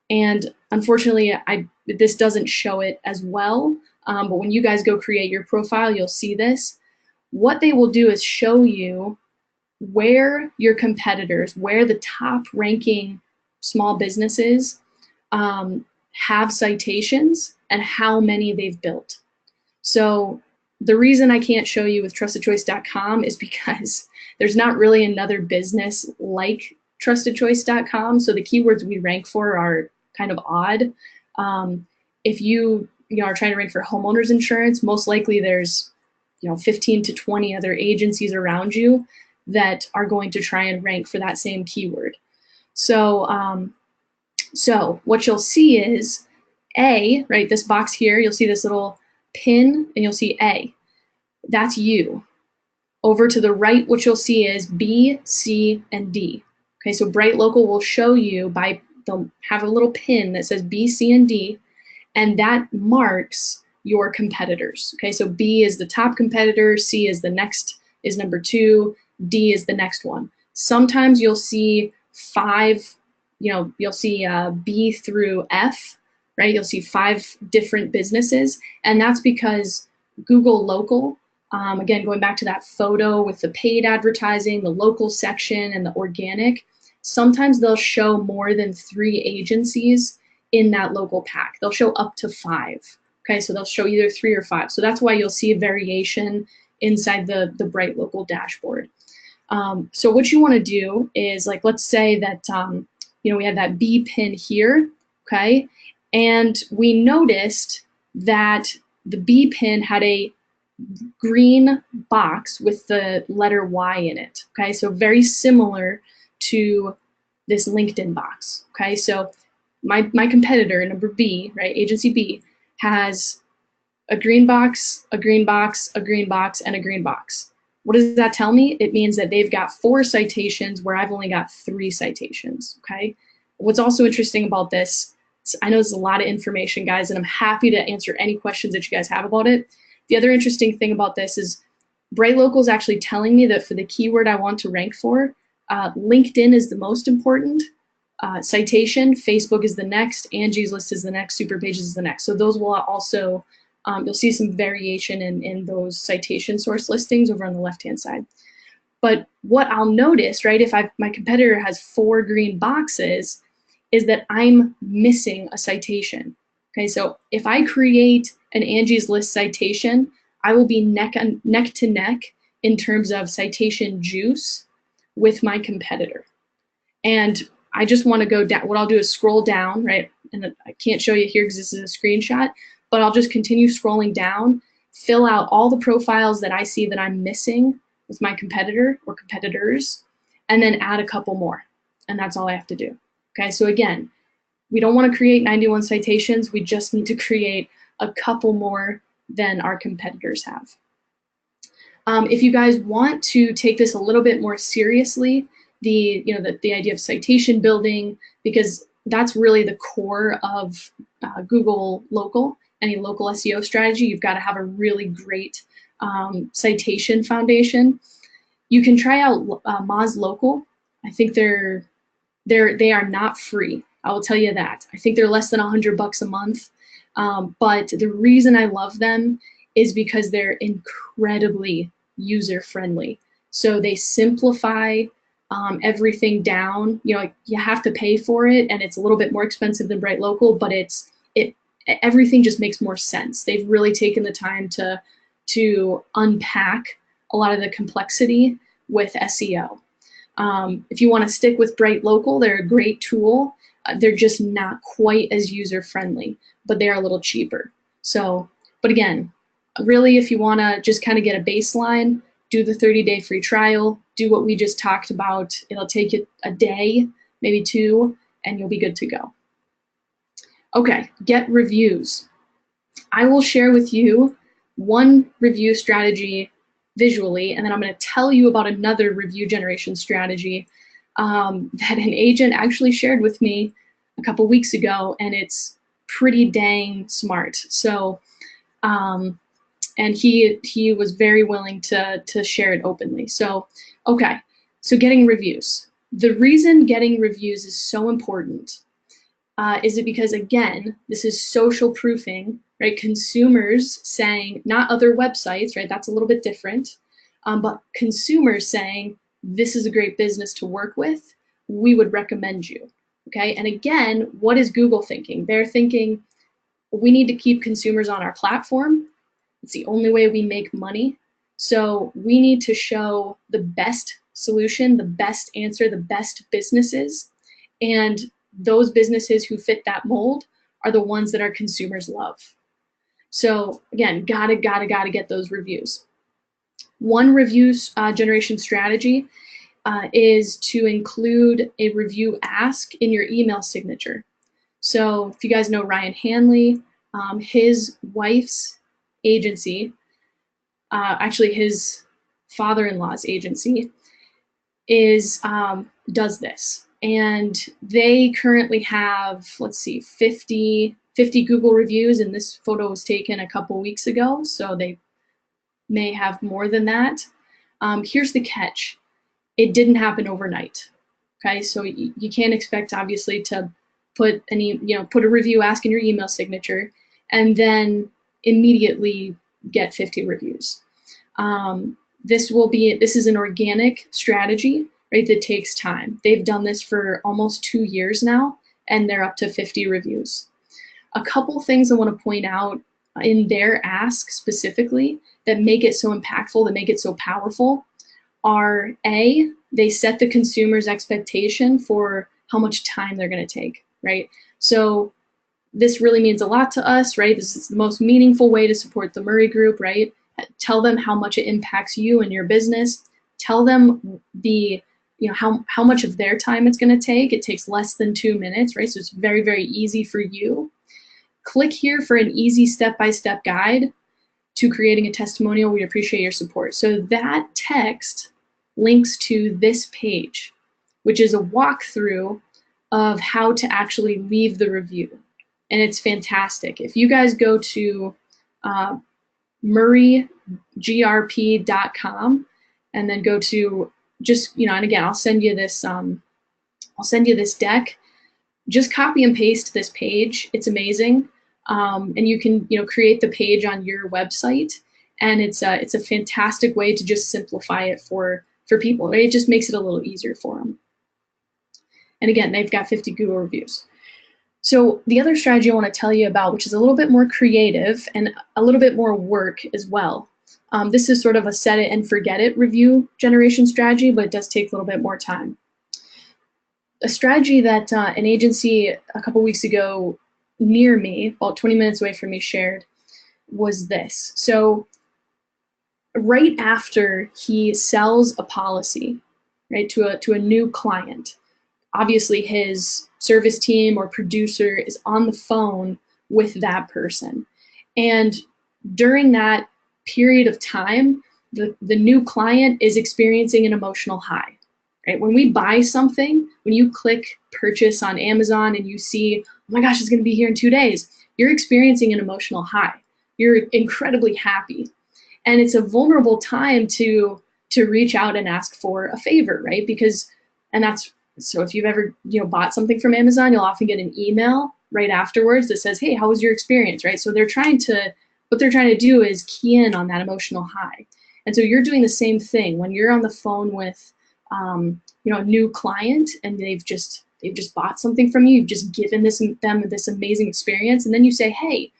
and unfortunately, this doesn't show it as well, but when you guys go create your profile, you'll see this. What they will do is show you where your competitors, where the top ranking small businesses have citations and how many they've built. So the reason I can't show you with trustedchoice.com is because there's not really another business like trustedchoice.com. So the keywords we rank for are kind of odd. If you are trying to rank for homeowners insurance, most likely there's 15 to 20 other agencies around you that are going to try and rank for that same keyword. So so what you'll see is A, right, this box here, you'll see this little pin and you'll see A. That's you. Over to the right, what you'll see is B, C, and D. Okay, so Bright Local will show you they'll have a little pin that says B, C, and D, and that marks your competitors. Okay, so B is the top competitor, C is the next, is number 2, D is the next one. Sometimes you'll see 5, you'll see B through F, right? You'll see 5 different businesses, and that's because Google Local, again, going back to that photo with the paid advertising, the local section, and the organic, sometimes they'll show more than 3 agencies in that local pack. They'll show up to 5. Okay, so they'll show either 3 or 5. So that's why you'll see a variation inside the Bright Local dashboard. So what you want to do is, like, let's say that we have that B pin here, okay, and we noticed that the B pin had a green box with the letter Y in it. Okay, so very similar to this LinkedIn box. Okay, so my competitor, number B, right, agency B, has a green box, a green box, a green box, and a green box. What does that tell me? It means that they've got 4 citations where I've only got 3 citations, okay? What's also interesting about this, I know there's a lot of information, guys, and I'm happy to answer any questions that you guys have about it. The other interesting thing about this is Bright Local is actually telling me that for the keyword I want to rank for, LinkedIn is the most important citation, Facebook is the next, Angie's List is the next, Superpages is the next. So those will also, you'll see some variation in those citation source listings over on the left-hand side. But what I'll notice, right, if my competitor has 4 green boxes, is that I'm missing a citation. Okay, so if I create an Angie's List citation, I will be neck to neck in terms of citation juice with my competitor. And I just want to go down. What I'll do is scroll down, right? And I can't show you here because this is a screenshot, but I'll just continue scrolling down, fill out all the profiles that I see that I'm missing with my competitor or competitors, and then add a couple more. And that's all I have to do. Okay, so again, we don't want to create 91 citations. We just need to create a couple more than our competitors have. If you guys want to take this a little bit more seriously, the idea of citation building, because that's really the core of Google Local, any local SEO strategy. You've got to have a really great citation foundation. You can try out Moz Local. I think they are not free. I will tell you that. I think they're less than $100 a month. But the reason I love them is because they're incredibly user-friendly. So they simplify everything down. You know, like you have to pay for it, and it's a little bit more expensive than Bright Local, but everything just makes more sense. They've really taken the time to unpack a lot of the complexity with SEO. If you want to stick with Bright Local, they're a great tool. They're just not quite as user-friendly, but they are a little cheaper. So, but again, really, if you want to just kind of get a baseline, do the 30-day free trial, do what we just talked about. It'll take you a day, maybe 2, and you'll be good to go. Okay, get reviews. I will share with you one review strategy visually, and then I'm going to tell you about another review generation strategy that an agent actually shared with me a couple weeks ago, and it's pretty dang smart. So, and he was very willing to share it openly. So, okay, so getting reviews. The reason getting reviews is so important is it because, again, this is social proofing, right? Consumers saying, not other websites, right? That's a little bit different, but consumers saying, this is a great business to work with. We would recommend you, okay? And again, what is Google thinking? They're thinking, we need to keep consumers on our platform. It's the only way we make money. So we need to show the best solution, the best answer, the best businesses. And those businesses who fit that mold are the ones that our consumers love. So again, gotta get those reviews. One review generation strategy is to include a review ask in your email signature. So if you guys know Ryan Hanley, his wife's agency, actually his father-in-law's agency, does this. And they currently have, let's see, 50 Google reviews, and this photo was taken a couple weeks ago, so they may have more than that. Here's the catch. It didn't happen overnight, okay? So you can't expect, obviously, to put a review ask in your email signature and then immediately get 50 reviews. This is an organic strategy, right, that takes time. They've done this for almost 2 years now, and they're up to 50 reviews. A couple things I want to point out in their ask specifically that make it so impactful, that make it so powerful, are A, they set the consumer's expectation for how much time they're going to take, right? So this really means a lot to us, right? This is the most meaningful way to support the Murray Group, right? Tell them how much it impacts you and your business. Tell them how much of their time it's going to take. It takes less than 2 minutes, right? So it's very, very easy for you. Click here for an easy step-by-step guide to creating a testimonial. We appreciate your support. So that text links to this page, which is a walkthrough of how to actually leave the review. And it's fantastic. If you guys go to murraygrp.com and then go to and again, I'll send you this deck. Just copy and paste this page. It's amazing. And you can, create the page on your website, and it's a fantastic way to just simplify it for people, right? It just makes it a little easier for them. And again, they've got 50 Google reviews. So the other strategy I want to tell you about, which is a little bit more creative and a little bit more work as well. This is sort of a set it and forget it review generation strategy, but it does take a little bit more time. A strategy that an agency a couple weeks ago near me, about 20 minutes away from me, shared was this. So right after he sells a policy, right, to a new client, obviously his service team or producer is on the phone with that person. And during that period of time, the new client is experiencing an emotional high. Right? When we buy something, when you click purchase on Amazon and you see, oh my gosh, it's going to be here in 2 days, you're experiencing an emotional high. You're incredibly happy. And it's a vulnerable time to reach out and ask for a favor, right? So if you've ever bought something from Amazon, you'll often get an email right afterwards that says, hey, how was your experience, right? So what they're trying to do is key in on that emotional high. And so you're doing the same thing when you're on the phone with a new client and they've just bought something from you. You've just given them this amazing experience, and then you say, hey,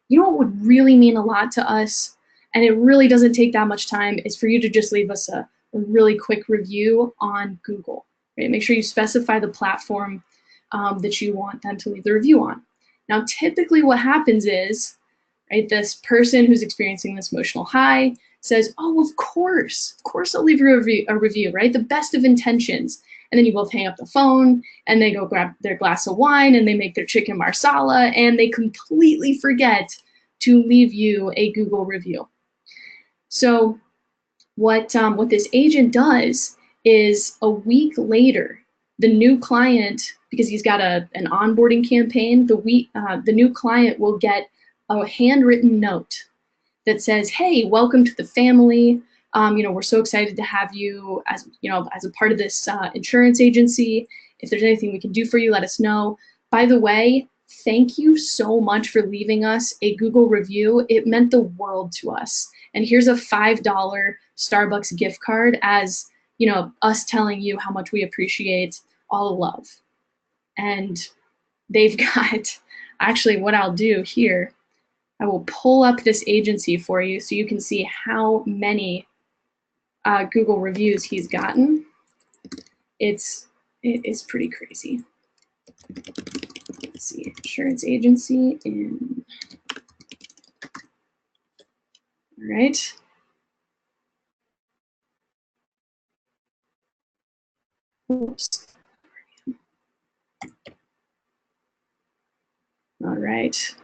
you know what would really mean a lot to us, and it really doesn't take that much time, is for you to just leave us a really quick review on Google. Right? Make sure you specify the platform that you want them to leave the review on. Now, typically what happens is, right, this person who's experiencing this emotional high says, oh, of course I'll leave you a review, right? The best of intentions. And then you both hang up the phone and they go grab their glass of wine and they make their chicken marsala and they completely forget to leave you a Google review. So what this agent does is a week later, the new client, because he's got an onboarding campaign, the new client will get a handwritten note that says, hey, welcome to the family. We're so excited to have you as a part of this insurance agency. If there's anything we can do for you, let us know. By the way, thank you so much for leaving us a Google review. It meant the world to us. And here's a $5 Starbucks gift card as, us telling you how much we appreciate all the love. And they've got, actually what I'll do here, I will pull up this agency for you so you can see how many Google reviews he's gotten. It is pretty crazy. Let's see, insurance agency in, all right. Oops. All right.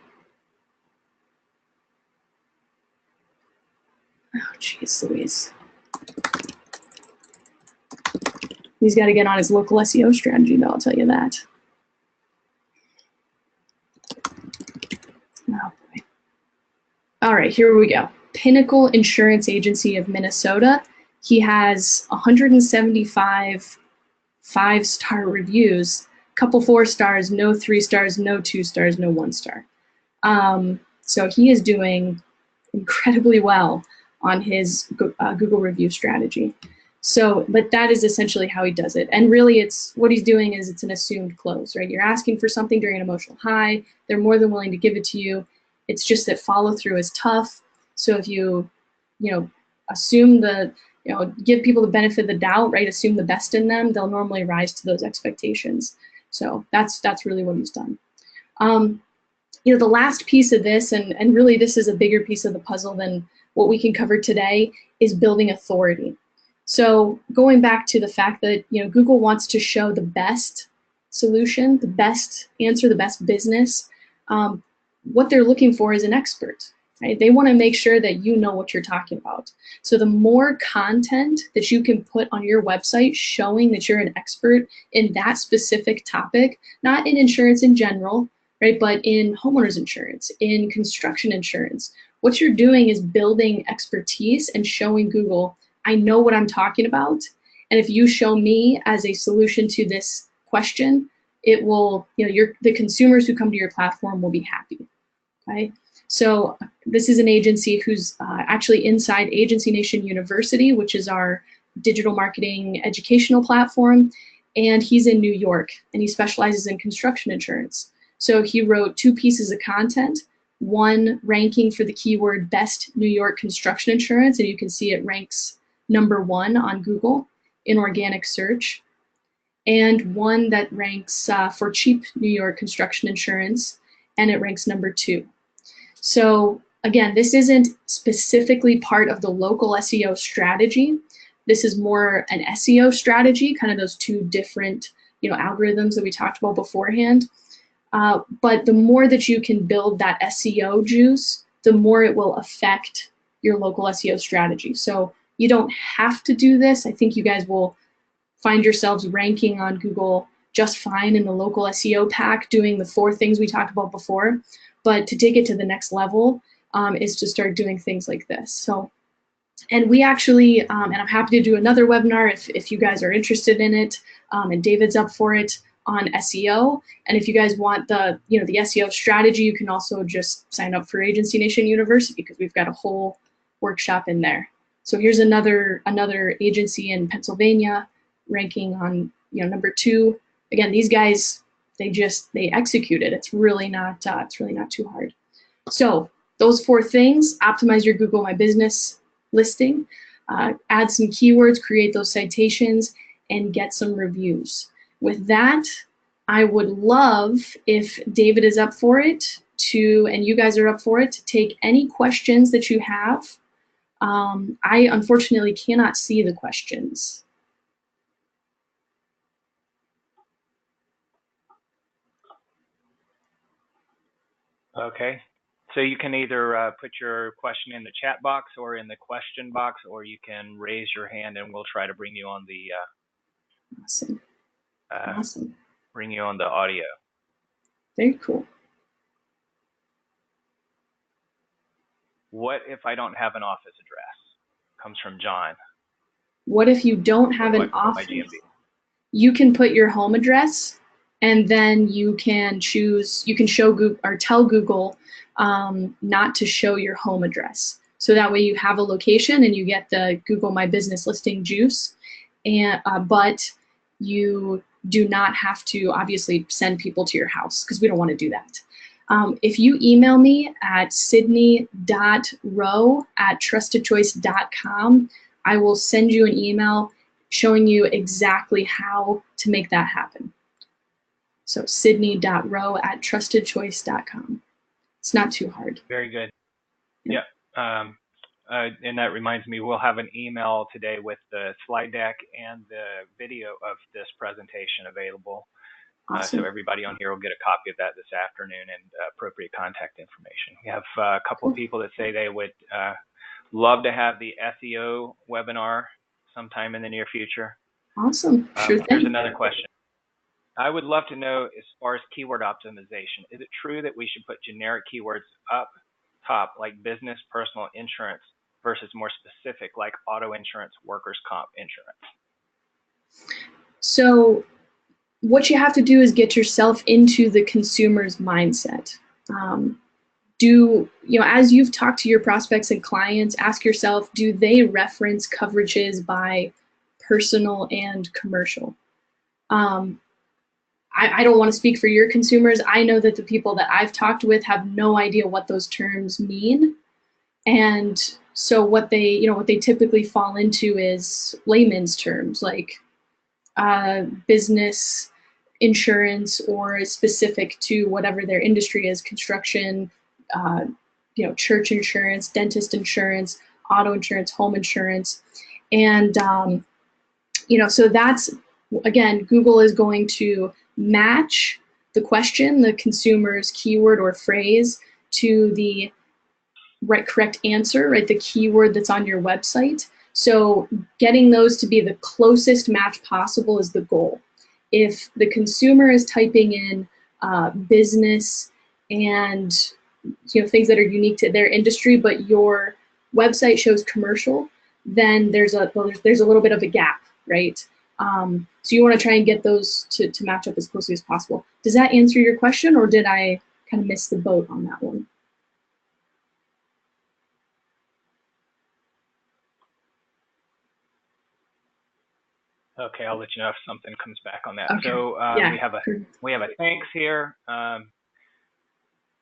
Oh, geez Louise. He's got to get on his local SEO strategy, though, I'll tell you that. Oh, boy. All right, here we go. Pinnacle Insurance Agency of Minnesota. He has 175 5-star reviews, a couple 4 stars, no 3 stars, no 2 stars, no 1 star. So he is doing incredibly well on his Google review strategy. So, but that is essentially how he does it. And really what he's doing is it's an assumed close, right? You're asking for something during an emotional high. They're more than willing to give it to you. It's just that follow through is tough. So if you assume give people the benefit of the doubt, right? Assume the best in them, they'll normally rise to those expectations. So that's really what he's done. The last piece of this, and really this is a bigger piece of the puzzle than what we can cover today, is building authority. So going back to the fact that Google wants to show the best solution, the best answer, the best business, what they're looking for is an expert. Right? They want to make sure that you know what you're talking about. So the more content that you can put on your website showing that you're an expert in that specific topic, not in insurance in general, right, but in homeowners insurance, in construction insurance, what you're doing is building expertise and showing Google, I know what I'm talking about. And if you show me as a solution to this question, it will, the consumers who come to your platform will be happy. Okay? So this is an agency who's actually inside Agency Nation University, which is our digital marketing educational platform. And he's in New York, and he specializes in construction insurance. So he wrote 2 pieces of content, one ranking for the keyword best New York construction insurance, and you can see it ranks #1 on Google in organic search, and one that ranks for cheap New York construction insurance, and it ranks #2. So again, this isn't specifically part of the local SEO strategy. This is more an SEO strategy, kind of those 2 different algorithms that we talked about beforehand. But the more that you can build that SEO juice, the more it will affect your local SEO strategy. So you don't have to do this. I think you guys will find yourselves ranking on Google just fine in the local SEO pack, doing the 4 things we talked about before. But to take it to the next level is to start doing things like this. So, and we actually, and I'm happy to do another webinar if you guys are interested in it, and David's up for it, on SEO. And if you guys want the SEO strategy, you can also just sign up for Agency Nation University, because we've got a whole workshop in there. So here's another agency in Pennsylvania ranking on number 2. Again, these guys, they execute it. It's really not too hard. So those 4 things: optimize your Google My Business listing, add some keywords, create those citations, and get some reviews. With that, I would love, if David is up for it, and you guys are up for it, to take any questions that you have. I unfortunately cannot see the questions. Okay, so you can either put your question in the chat box or in the question box, or you can raise your hand and we'll try to bring you on the Awesome. Awesome. Bring you on the audio. Very cool. What if I don't have an office address? Comes from John. What if you don't have an office? You can put your home address, and then you can show Google or tell Google not to show your home address. So that way you have a location and you get the Google My Business listing juice, and but you do not have to obviously send people to your house, because we don't want to do that. If you email me at sydney.rowe@trustedchoice.com, I will send you an email showing you exactly how to make that happen. So sydney.rowe@trustedchoice.com. It's not too hard. Very good. Yeah. And that reminds me, we'll have an email today with the slide deck and the video of this presentation available. Awesome. So everybody on here will get a copy of that this afternoon, and appropriate contact information. We have a couple of people that say they would love to have the SEO webinar sometime in the near future. Awesome. Sure thing. Here's another question. I would love to know, as far as keyword optimization, is it true that we should put generic keywords up top, like business, personal, insurance, versus more specific, like auto insurance, workers' comp insurance? So what you have to do is get yourself into the consumer's mindset. As you've talked to your prospects and clients, ask yourself, do they reference coverages by personal and commercial? I don't want to speak for your consumers. I know that the people that I've talked with have no idea what those terms mean. And so what they typically fall into is layman's terms, like business insurance, or specific to whatever their industry is: construction, church insurance, dentist insurance, auto insurance, home insurance. And so that's, again, Google is going to match the question, the consumer's keyword or phrase, to the correct answer, right? The keyword that's on your website. So getting those to be the closest match possible is the goal. If the consumer is typing in business and things that are unique to their industry, but your website shows commercial, then there's a little bit of a gap, right? So you want to try and get those to match up as closely as possible. Does that answer your question, or did I kind of miss the boat on that one? Okay, I'll let you know if something comes back on that. Okay. So yeah. we have a thanks here.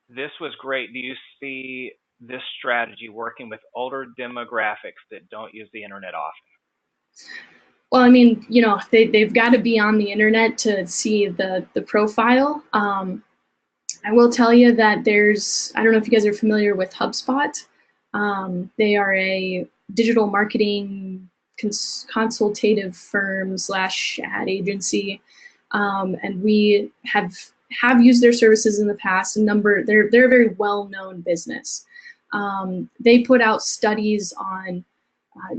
This was great. Do you see this strategy working with older demographics that don't use the internet often? Well, I mean, they've got to be on the internet to see the profile. I will tell you that I don't know if you guys are familiar with HubSpot. They are a digital marketing consultative firm / ad agency, and we have used their services in the past. They're a very well-known business. They put out studies on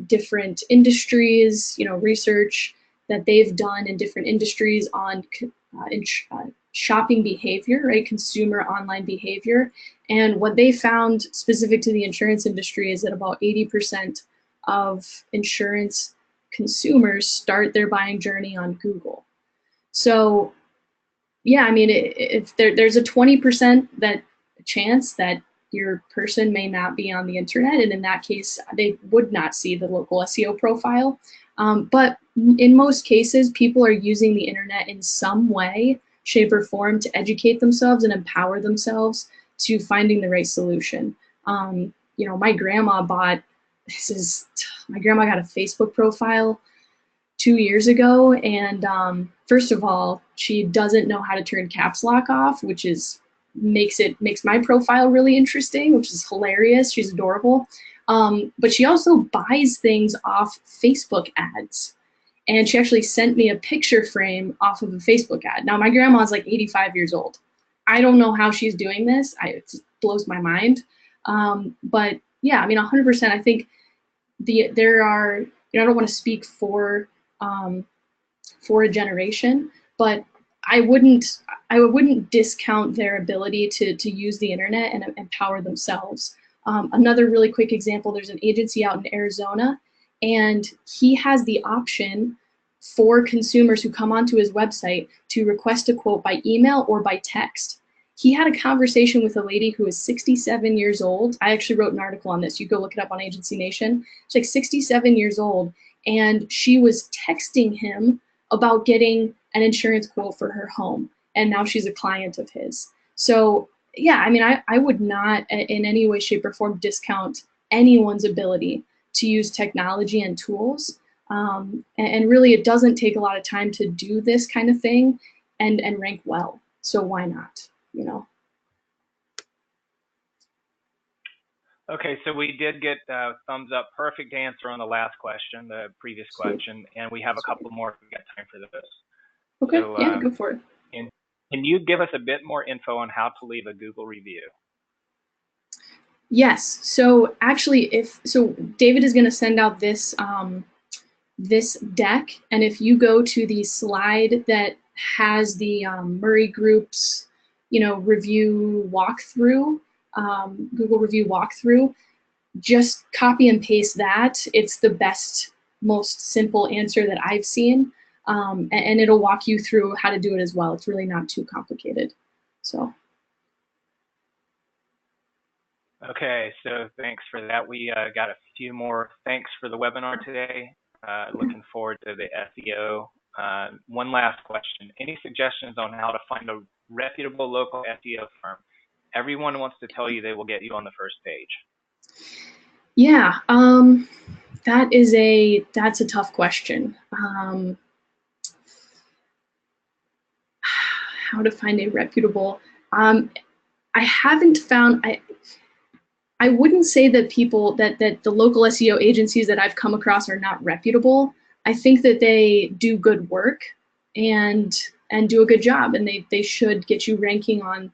different industries, research that they've done in different industries on shopping behavior, right? Consumer online behavior. And what they found specific to the insurance industry is that about 80% of insurance consumers start their buying journey on Google. So yeah, I mean, if there's a 20% chance that your person may not be on the internet, and in that case, they would not see the local SEO profile. But in most cases, people are using the internet in some way, shape, or form to educate themselves and empower themselves to finding the right solution. You know, my grandma got a Facebook profile 2 years ago, and first of all, she doesn't know how to turn caps lock off, which makes my profile really interesting, which is hilarious. She's adorable. But she also buys things off Facebook ads. And she actually sent me a picture frame off of a Facebook ad. Now, my grandma's like 85 years old. I don't know how she's doing this. It just blows my mind. But yeah, I mean, 100%. I think there are, I don't want to speak for a generation, but I wouldn't discount their ability to use the internet and empower themselves. Another really quick example, there's an agency out in Arizona, and he has the option for consumers who come onto his website to request a quote by email or by text. He had a conversation with a lady who is 67 years old. I actually wrote an article on this. You go look it up on Agency Nation. She's like 67 years old, and she was texting him about getting an insurance quote for her home, and now she's a client of his. So yeah, I mean, I would not in any way, shape, or form discount anyone's ability to use technology and tools. And really, it doesn't take a lot of time to do this kind of thing and rank well. So why not, you know? Okay, so we did get thumbs up. Perfect answer on the last question, the previous question, and we have a couple more if we got time for those. Okay, so, yeah, go for it. Can you give us a bit more info on how to leave a Google review? Yes. So actually, David is going to send out this this deck, and if you go to the slide that has the Murray Group's, review walkthrough, Google review walkthrough, just copy and paste that. It's the best, most simple answer that I've seen. And it'll walk you through how to do it as well. It's really not too complicated. So. Okay, so thanks for that. We got a few more thanks for the webinar today. Looking forward to the SEO. One last question. Any suggestions on how to find a reputable local SEO firm? Everyone wants to tell you they will get you on the first page. Yeah, that's a tough question. How to find a reputable, I haven't found, I wouldn't say that that the local SEO agencies that I've come across are not reputable. I think that they do good work and do a good job, and they should get you ranking on,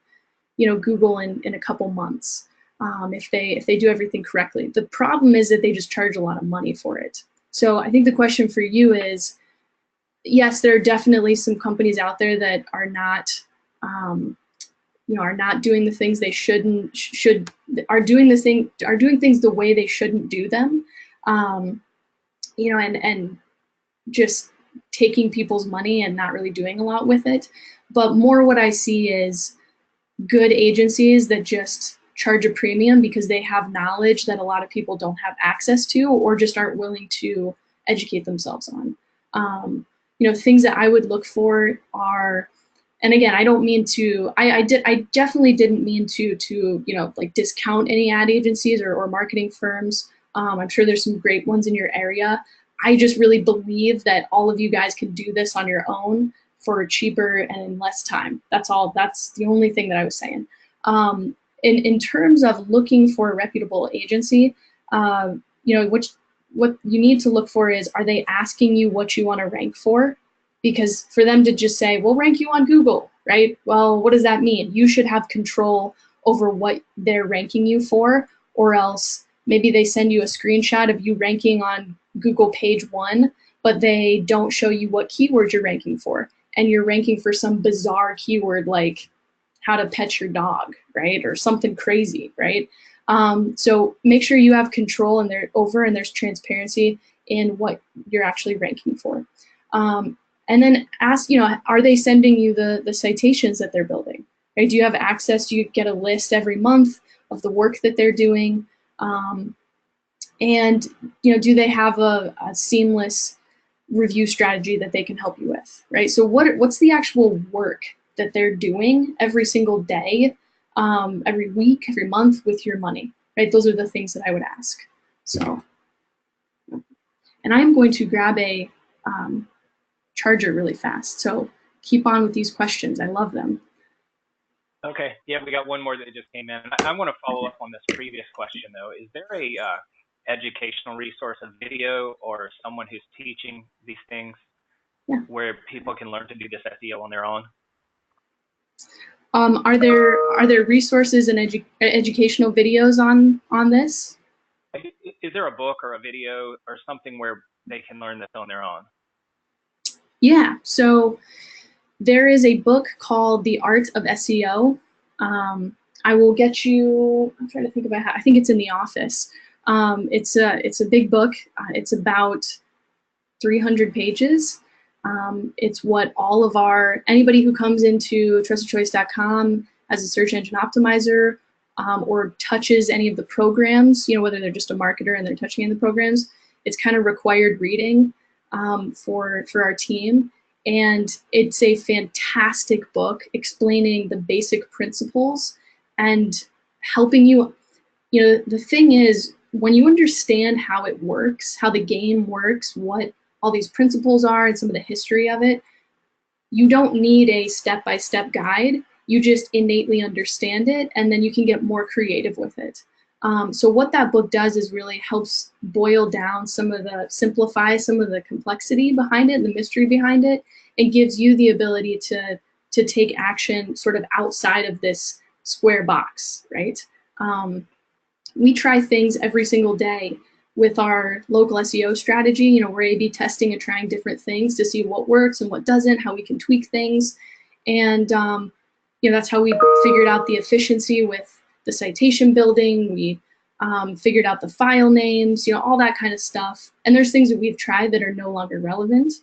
Google in a couple months, if they do everything correctly. The problem is that they just charge a lot of money for it. So I think the question for you is, yes, there are definitely some companies out there that are not, are not doing the things they are doing things the way they shouldn't do them, and just taking people's money and not really doing a lot with it. But more what I see is good agencies that just charge a premium because they have knowledge that a lot of people don't have access to or just aren't willing to educate themselves on. Things that I would look for are, and again, I don't mean to, I definitely didn't mean to discount any ad agencies or marketing firms. I'm sure there's some great ones in your area. I just really believe that all of you guys can do this on your own for cheaper and in less time. That's all. That's the only thing that I was saying. In terms of looking for a reputable agency, what you need to look for is, are they asking you what you want to rank for? Because for them to just say, we'll rank you on Google, right? Well, what does that mean? You should have control over what they're ranking you for, or else maybe they send you a screenshot of you ranking on Google page 1, but they don't show you what keyword you're ranking for. And you're ranking for some bizarre keyword like how to pet your dog, right? Or something crazy, right? So make sure you have control and there's transparency in what you're actually ranking for. And then ask, are they sending you the citations that they're building? Right? Do you have access? Do you get a list every month? of the work that they're doing, and do they have a seamless review strategy that they can help you with, right? So what's the actual work that they're doing every single day, every week, every month with your money, right? Those are the things that I would ask. So, and I'm going to grab a charger really fast. So keep on with these questions. I love them. Okay. Yeah, we got one more that just came in. I want to follow up on this previous question though. Is there a educational resource, a video, or someone who's teaching these things where people can learn to do this SEO on their own? Are there resources and educational videos on this? Is there a book or a video or something where they can learn this on their own? Yeah, so there is a book called The Art of SEO. I will get you, I'm trying to think about how, I think it's in the office. It's a big book. It's about 300 pages. It's what all of anybody who comes into trustedchoice.com as a search engine optimizer, or touches any of the programs, whether they're just a marketer and they're touching any of the programs, it's kind of required reading for our team. And it's a fantastic book explaining the basic principles and helping you. The thing is, when you understand how it works, how the game works, what all these principles are and some of the history of it, you don't need a step-by-step guide. You just innately understand it, and then you can get more creative with it. So what that book does is really helps boil down simplify some of the complexity behind it, the mystery behind it, and gives you the ability to take action sort of outside of this square box, right? We try things every single day with our local SEO strategy. We're A/B testing and trying different things to see what works and what doesn't, how we can tweak things. And that's how we figured out the efficiency with the citation building. We figured out the file names, all that kind of stuff. And there's things that we've tried that are no longer relevant.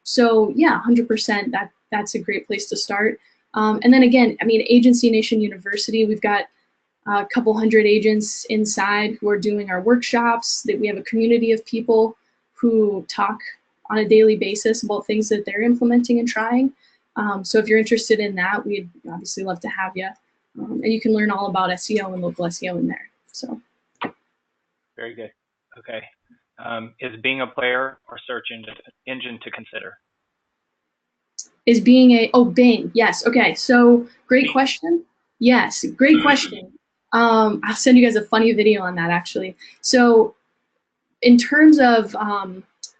So yeah, 100%, that's a great place to start. And then again, Agency Nation University, we've got a couple hundred agents inside who are doing our workshops. That we have a community of people who talk on a daily basis about things that they're implementing and trying. So if you're interested in that, we'd obviously love to have you. And you can learn all about SEO and local SEO in there. So. Very good. Okay. Is Bing a player or search engine to consider? Is Bing Bing, yes. Okay, so great question. Yes, great question. I'll send you guys a funny video on that, actually. So in terms of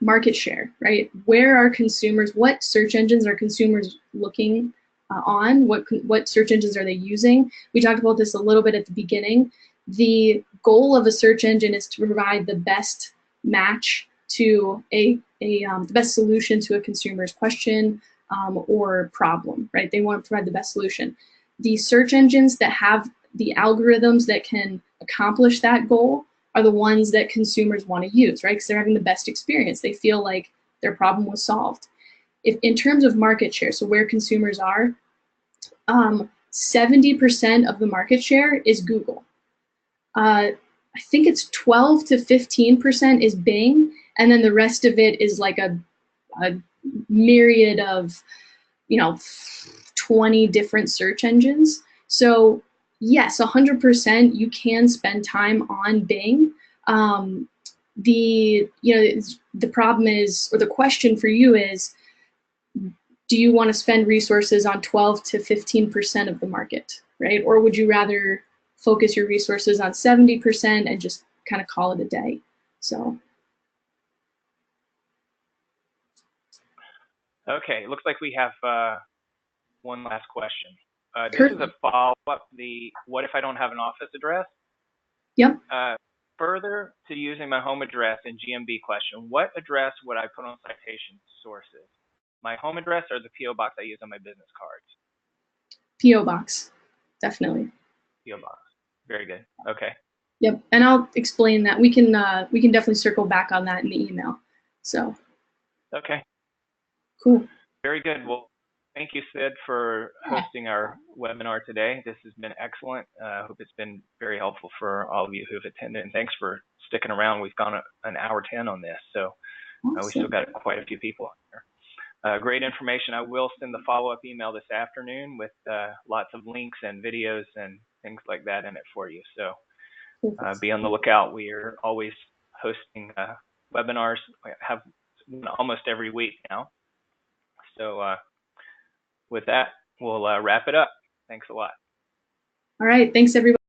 market share, right? Where are consumers, what search engines are consumers looking on? What search engines are they using? We talked about this a little bit at the beginning. The goal of a search engine is to provide the best match to the best solution to a consumer's question or problem, right? They want to provide the best solution. The search engines that have the algorithms that can accomplish that goal are the ones that consumers want to use, right? Because they're having the best experience. They feel like their problem was solved. If in terms of market share, so where consumers are, 70% of the market share is Google. I think it's 12 to 15% is Bing, and then the rest of it is like a myriad of, 20 different search engines. So yes, 100% you can spend time on Bing. The problem is, or the question for you is, do you want to spend resources on 12 to 15% of the market, right? Or would you rather focus your resources on 70% and just kind of call it a day? So. Okay, looks like we have one last question. This is a follow-up. What if I don't have an office address? Yep. Further to using my home address in GMB question, what address would I put on citation sources? My home address or the PO box I use on my business cards? PO box, definitely. PO box. Very good. Okay. Yep, and I'll explain that. We can definitely circle back on that in the email. So. Okay. Cool. Very good. Well, Thank you, Sid, for hosting our webinar today. This has been excellent. I hope it's been very helpful for all of you who have attended. And thanks for sticking around. We've gone an hour 10 on this, so we still got quite a few people here. Great information. I will send the follow-up email this afternoon with lots of links and videos and things like that in it for you. So be on the lookout. We are always hosting webinars. We have almost every week now. So with that, we'll wrap it up. Thanks a lot. All right. Thanks, everybody.